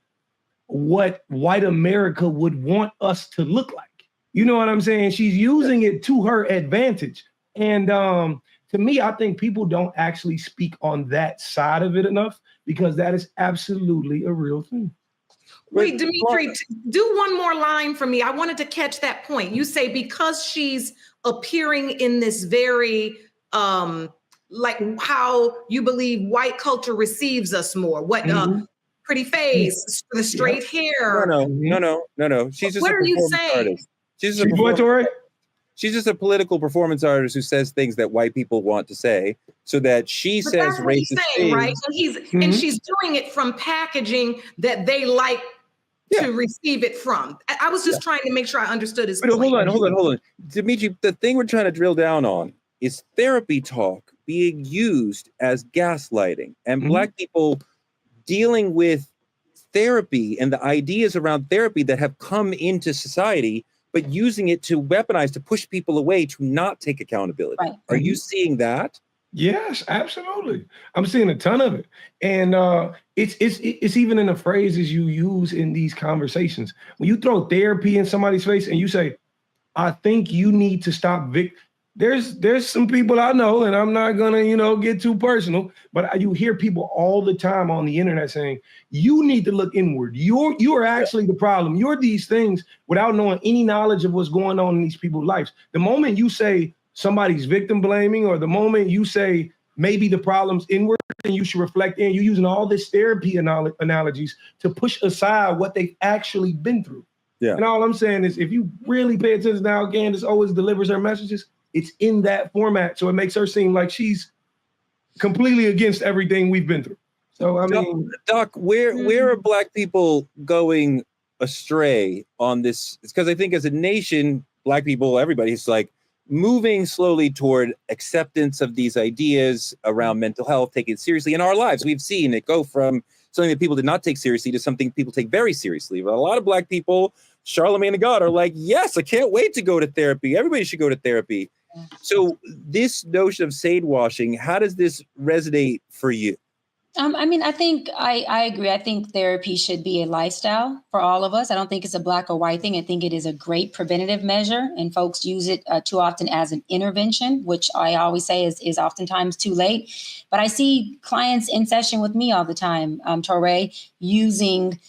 what white America would want us to look like. You know what I'm saying? She's using it to her advantage. And to me, I think people don't actually speak on that side of it enough because that is absolutely a real thing. Wait, Dimitri, do one more line for me. I wanted to catch that point. You say because she's appearing in this very, like how you believe white culture receives us more. What pretty face, the straight hair. No. She's just what are you saying? Artist. She's just a political performance artist who says things that white people want to say, so that she says racist things. Right? And she's doing it from packaging that they like to receive it from. I was just trying to make sure I understood his point. Hold on. Dimitri, the thing we're trying to drill down on is therapy talk being used as gaslighting and Black people dealing with therapy and the ideas around therapy that have come into society, but using it to weaponize, to push people away, to not take accountability. Right. Are you seeing that? Yes, absolutely. I'm seeing a ton of it. And it's even in the phrases you use in these conversations. When you throw therapy in somebody's face and you say, I think you need to stop there's some people I know, and I'm not gonna, get too personal, but you hear people all the time on the internet saying, you need to look inward. You are actually the problem. You're these things without knowing any knowledge of what's going on in these people's lives. The moment you say somebody's victim blaming, or the moment you say maybe the problem's inward and you should reflect in, you're using all this therapy analogies to push aside what they've actually been through. Yeah. And all I'm saying is, if you really pay attention to how Candace always delivers her messages, it's in that format. So it makes her seem like she's completely against everything we've been through. So, I mean, Doc, where are Black people going astray on this? It's because I think as a nation, Black people, everybody's like, moving slowly toward acceptance of these ideas around mental health, taking it seriously in our lives. We've seen it go from something that people did not take seriously to something people take very seriously. But a lot of Black people, Charlemagne and God, are like, yes, I can't wait to go to therapy. Everybody should go to therapy. So this notion of sane-washing, how does this resonate for you? I mean, I think I agree. I think therapy should be a lifestyle for all of us. I don't think it's a black or white thing. I think it is a great preventative measure, and folks use it too often as an intervention, which I always say is oftentimes too late. But I see clients in session with me all the time, Torre, using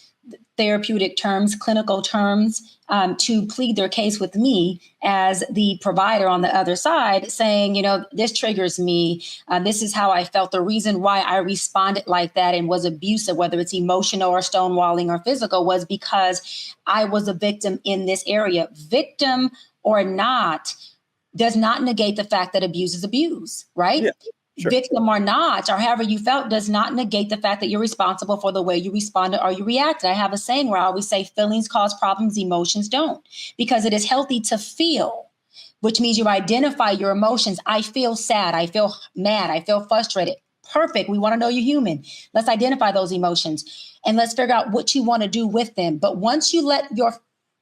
therapeutic terms, clinical terms, to plead their case with me as the provider on the other side, saying, you know, this triggers me. This is how I felt. The reason why I responded like that and was abusive, whether it's emotional or stonewalling or physical, was because I was a victim in this area. Victim or not does not negate the fact that abuse is abuse, right? Yeah. Sure. Victim or not, or however you felt, does not negate the fact that you're responsible for the way you responded or you reacted. I have a saying where I always say feelings cause problems, emotions don't, because it is healthy to feel, which means you identify your emotions. I feel sad. I feel mad. I feel frustrated. Perfect. We want to know you're human. Let's identify those emotions and let's figure out what you want to do with them. But once you let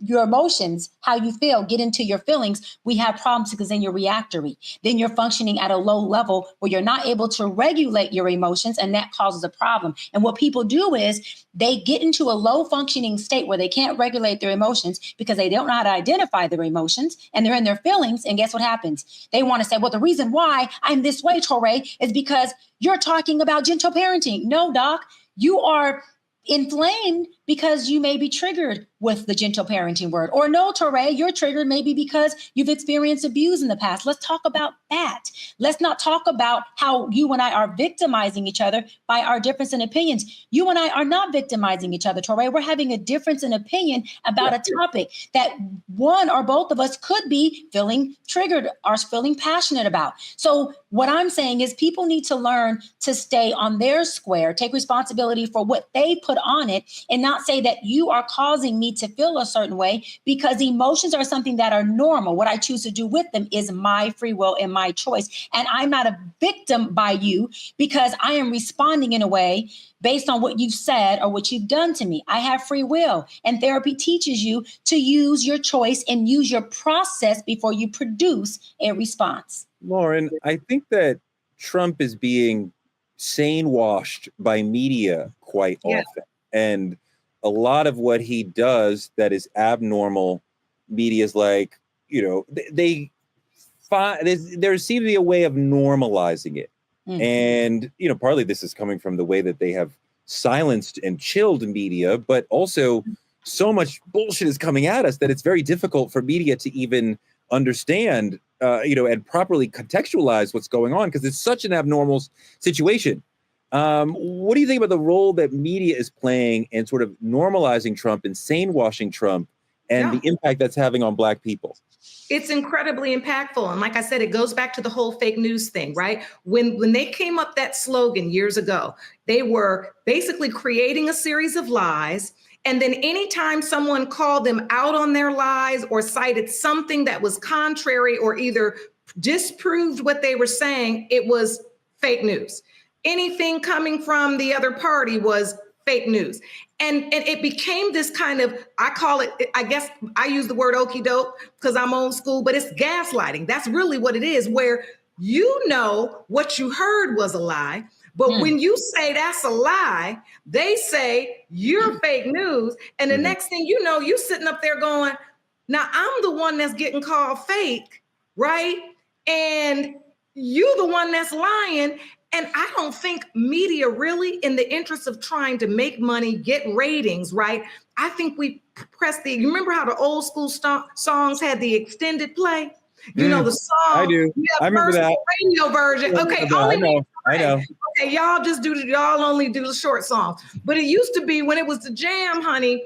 your emotions, how you feel, get into your feelings, we have problems because then you're reactory. Then you're functioning at a low level where you're not able to regulate your emotions, and that causes a problem. And what people do is they get into a low functioning state where they can't regulate their emotions because they don't know how to identify their emotions, and they're in their feelings. And guess what happens? They want to say, well, the reason why I'm this way, Torre, is because you're talking about gentle parenting. No, doc, you are inflamed because you may be triggered with the gentle parenting word. Or no, Torre, you're triggered maybe because you've experienced abuse in the past. Let's talk about that. Let's not talk about how you and I are victimizing each other by our difference in opinions. You and I are not victimizing each other, Torre. We're having a difference in opinion about a topic that one or both of us could be feeling triggered or feeling passionate about. So what I'm saying is people need to learn to stay on their square, take responsibility for what they put on it, and not say that you are causing me to feel a certain way, because emotions are something that are normal. What I choose to do with them is my free will and my choice. And I'm not a victim by you because I am responding in a way based on what you've said or what you've done to me. I have free will, and therapy teaches you to use your choice and use your process before you produce a response. Lauren, I think that Trump is being sane-washed by media quite often. And a lot of what he does that is abnormal, media is like, you know, they find there seems to be a way of normalizing it. Mm-hmm. And, you know, partly this is coming from the way that they have silenced and chilled media, but also so much bullshit is coming at us that it's very difficult for media to even understand, you know, and properly contextualize what's going on, because it's such an abnormal situation. What do you think about the role that media is playing in sort of normalizing Trump and sane-washing Trump and the impact that's having on Black people? It's incredibly impactful. And like I said, it goes back to the whole fake news thing, right? When they came up that slogan years ago, they were basically creating a series of lies. And then anytime someone called them out on their lies or cited something that was contrary or either disproved what they were saying, it was fake news. Anything coming from the other party was fake news. And it became this kind of, I call it, I guess I use the word okie doke because I'm old school, but it's gaslighting. That's really what it is, where you know what you heard was a lie. But when you say that's a lie, they say you're fake news. And the next thing you know, you sitting up there going, now I'm the one that's getting called fake, right? And you the one that's lying. And I don't think media really, in the interest of trying to make money, get ratings, right? I think we press you remember how the old school songs had the extended play? You know, the song. I do. I remember that. Radio version. Okay, I know. Okay, y'all only do the short songs. But it used to be when it was the jam, honey,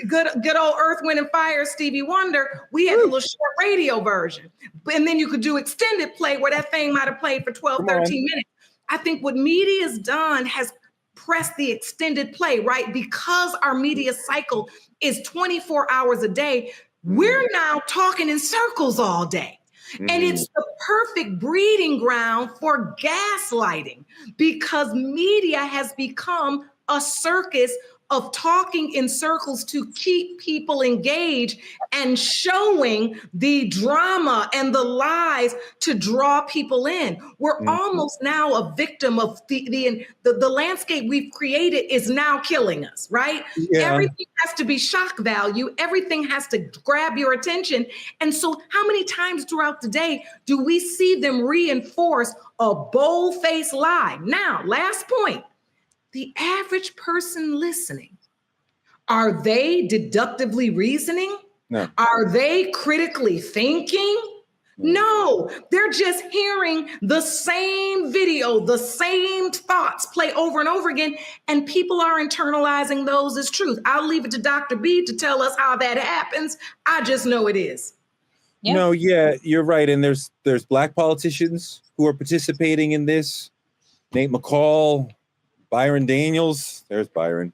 good old Earth, Wind and Fire, Stevie Wonder, we had the little short radio version. And then you could do extended play where that thing might have played for 12, 13 minutes. I think what media has done has pressed the extended play, right? Because our media cycle is 24 hours a day, we're now talking in circles all day. And it's the perfect breeding ground for gaslighting because media has become a circus of talking in circles to keep people engaged and showing the drama and the lies to draw people in. We're almost now a victim of the landscape we've created is now killing us, right? Yeah. Everything has to be shock value. Everything has to grab your attention. And so how many times throughout the day do we see them reinforce a bold-faced lie? Now, last point. The average person listening, are they deductively reasoning? No. Are they critically thinking? No, they're just hearing the same video, the same thoughts play over and over again, and people are internalizing those as truth. I'll leave it to Dr. B to tell us how that happens. I just know it is. Yeah. No, yeah, you're right. And there's Black politicians who are participating in this. Nate McCall, Byron Daniels, there's Byron.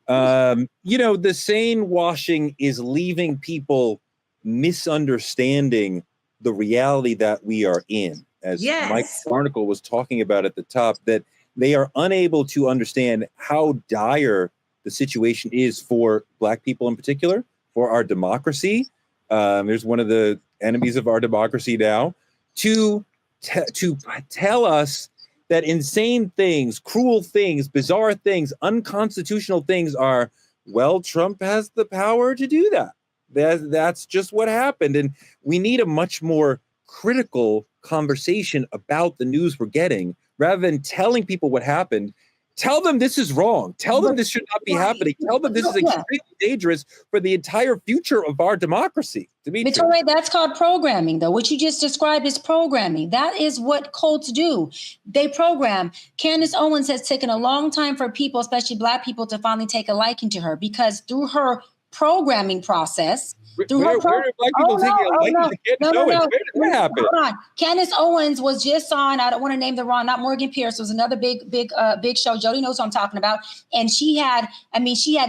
The sane washing is leaving people misunderstanding the reality that we are in. As Mike Barnacle was talking about at the top, that they are unable to understand how dire the situation is for Black people in particular, for our democracy. There's one of the enemies of our democracy now to tell us that insane things, cruel things, bizarre things, unconstitutional things are, well, Trump has the power to do that. That's just what happened. And we need a much more critical conversation about the news we're getting rather than telling people what happened. Tell them this is wrong. Tell them this should not be happening. Tell them this is extremely dangerous for the entire future of our democracy. Victoria, that's called programming, though. What you just described is programming. That is what cults do. They program. Candace Owens has taken a long time for people, especially Black people, to finally take a liking to her because through her programming process, where did Black people take a liking to Candace Owens? Where did that happen? Hold on. Candace Owens was just on, I don't want to name the wrong, not Morgan Pierce, was another big show. Jody knows what I'm talking about. And she had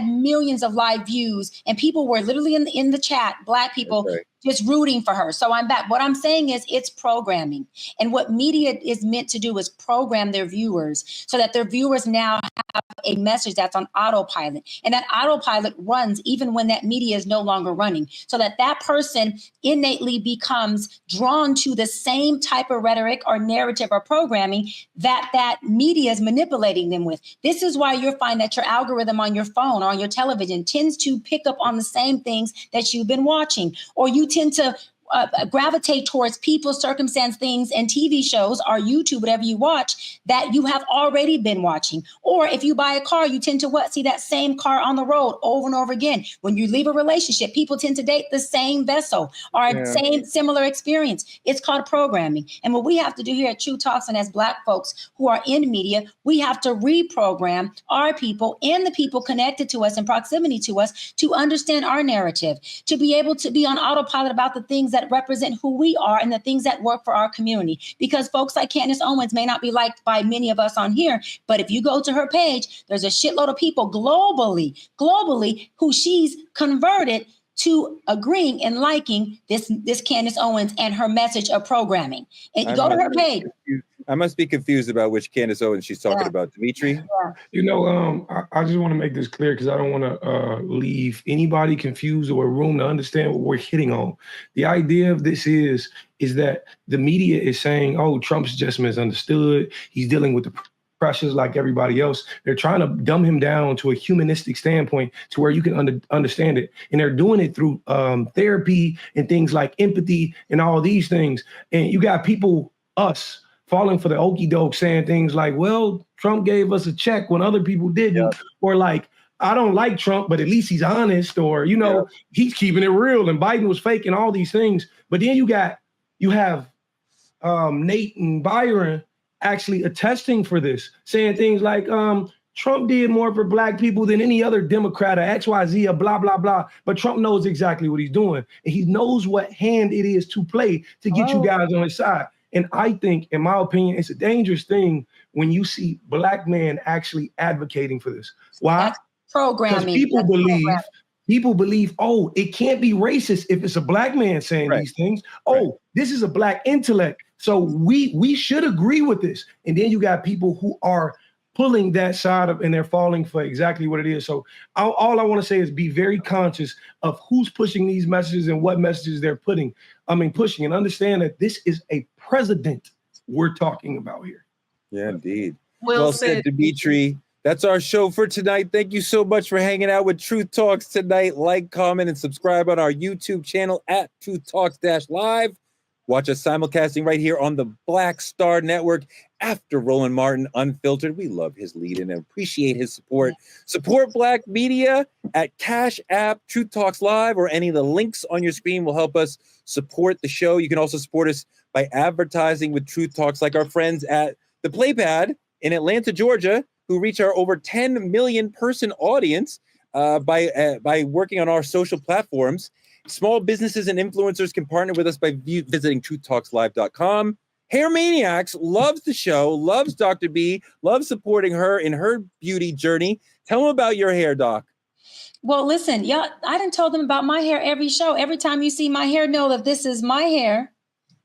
millions of live views and people were literally in the chat, Black people, just rooting for her. So I'm back. What I'm saying is it's programming. And what media is meant to do is program their viewers so that their viewers now have a message that's on autopilot. And that autopilot runs even when that media is no longer running. So that person innately becomes drawn to the same type of rhetoric or narrative or programming that media is manipulating them with. This is why you'll find that your algorithm on your phone or on your television tends to pick up on the same things that you've been watching, or you tend to gravitate towards people, circumstance, things, and TV shows or YouTube, whatever you watch, that you have already been watching. Or if you buy a car, you tend to see that same car on the road over and over again. When you leave a relationship, people tend to date the same vessel or similar experience. It's called programming. And what we have to do here at True Talks, and as Black folks who are in media, we have to reprogram our people and the people connected to us in proximity to us to understand our narrative, to be able to be on autopilot about the things that represent who we are and the things that work for our community. Because folks like Candace Owens may not be liked by many of us on here, but if you go to her page, there's a shitload of people globally who she's converted to agreeing and liking this Candace Owens and her message of programming. And go to her page. I must be confused about which Candace Owens she's talking about. Dimitri? Yeah. I just want to make this clear because I don't want to leave anybody confused or room to understand what we're hitting on. The idea of this is that the media is saying, oh, Trump's just misunderstood. He's dealing with the pressures like everybody else. They're trying to dumb him down to a humanistic standpoint to where you can understand it. And they're doing it through therapy and things like empathy and all these things. And you got people, us, falling for the okie doke, saying things like, well, Trump gave us a check when other people didn't, or like, I don't like Trump, but at least he's honest, or, he's keeping it real and Biden was fake and all these things. But then you have Nate and Byron actually attesting for this, saying things like, Trump did more for Black people than any other Democrat or XYZ or blah, blah, blah. But Trump knows exactly what he's doing. And he knows what hand it is to play to get you guys on his side. And I think, in my opinion, it's a dangerous thing when you see Black men actually advocating for this. Why? That's programming. Because people believe people believe, oh, it can't be racist if it's a black man saying these things. Oh, this is a black intellect. So we should agree with this. And then you got people who are pulling that side of, and they're falling for exactly what it is. So all I want to say is be very conscious of who's pushing these messages and what messages they're pushing, and understand that this is a president we're talking about here. Yeah, indeed. Well said, Dimitri. That's our show for tonight. Thank you so much for hanging out with Truth Talks tonight. Like, comment, and subscribe on our YouTube channel at Truth Talks-Live. Watch us simulcasting right here on the Black Star Network after Roland Martin Unfiltered. We love his lead and appreciate his support. Support Black media at Cash App, Truth Talks Live, or any of the links on your screen will help us support the show. You can also support us by advertising with Truth Talks, like our friends at the Playpad in Atlanta, Georgia, who reach our over 10 million person audience by working on our social platforms. Small businesses and influencers can partner with us by visiting truthtalkslive.com. Hair Maniacs loves the show, loves Dr. B, loves supporting her in her beauty journey. Tell them about your hair, Doc. Well, listen, y'all, I done told them about my hair every show. Every time you see my hair, know that this is my hair.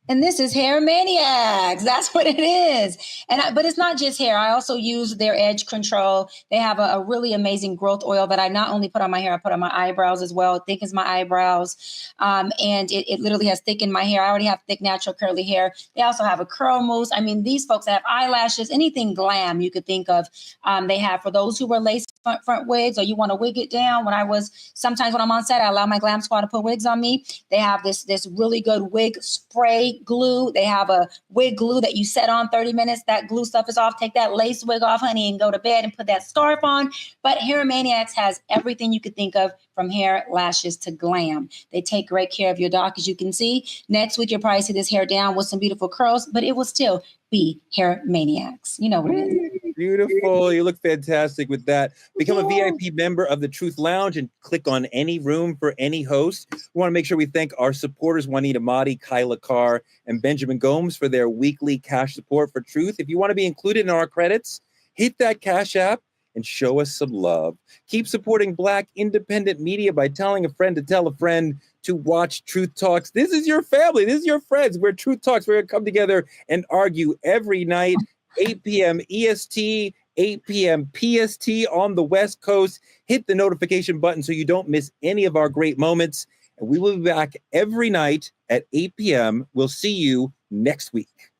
And this is Hair Maniacs. That's what it is. But it's not just hair. I also use their edge control. They have a really amazing growth oil that I not only put on my hair, I put on my eyebrows as well. It thickens my eyebrows. And it literally has thickened my hair. I already have thick, natural, curly hair. They also have a curl mousse. I mean, these folks have eyelashes, anything glam you could think of. They have for those who wear lace front wigs, or you want to wig it down. Sometimes when I'm on set, I allow my glam squad to put wigs on me. They have this really good wig spray glue. They have a wig glue that you set on 30 minutes. That glue stuff is off. Take that lace wig off, honey, and go to bed and put that scarf on. But Hair Maniacs has everything you could think of, from hair, lashes to glam. They take great care of your doc, as you can see. Next week, you'll probably see this hair down with some beautiful curls, but it will still be Hair Maniacs. You know what it is. Beautiful. You look fantastic with that. Become a VIP member of the Truth Lounge and click on any room for any host. We want to make sure we thank our supporters, Juanita Mahdi, Kyla Carr, and Benjamin Gomes, for their weekly cash support for Truth. If you want to be included in our credits, hit that Cash App and show us some love. Keep supporting Black independent media by telling a friend to tell a friend to watch Truth Talks. This is your family. This is your friends. We're Truth Talks. We're going to come together and argue every night, 8 p.m. EST, 8 p.m. PST on the West Coast. Hit the notification button so you don't miss any of our great moments. And we will be back every night at 8 p.m. We'll see you next week.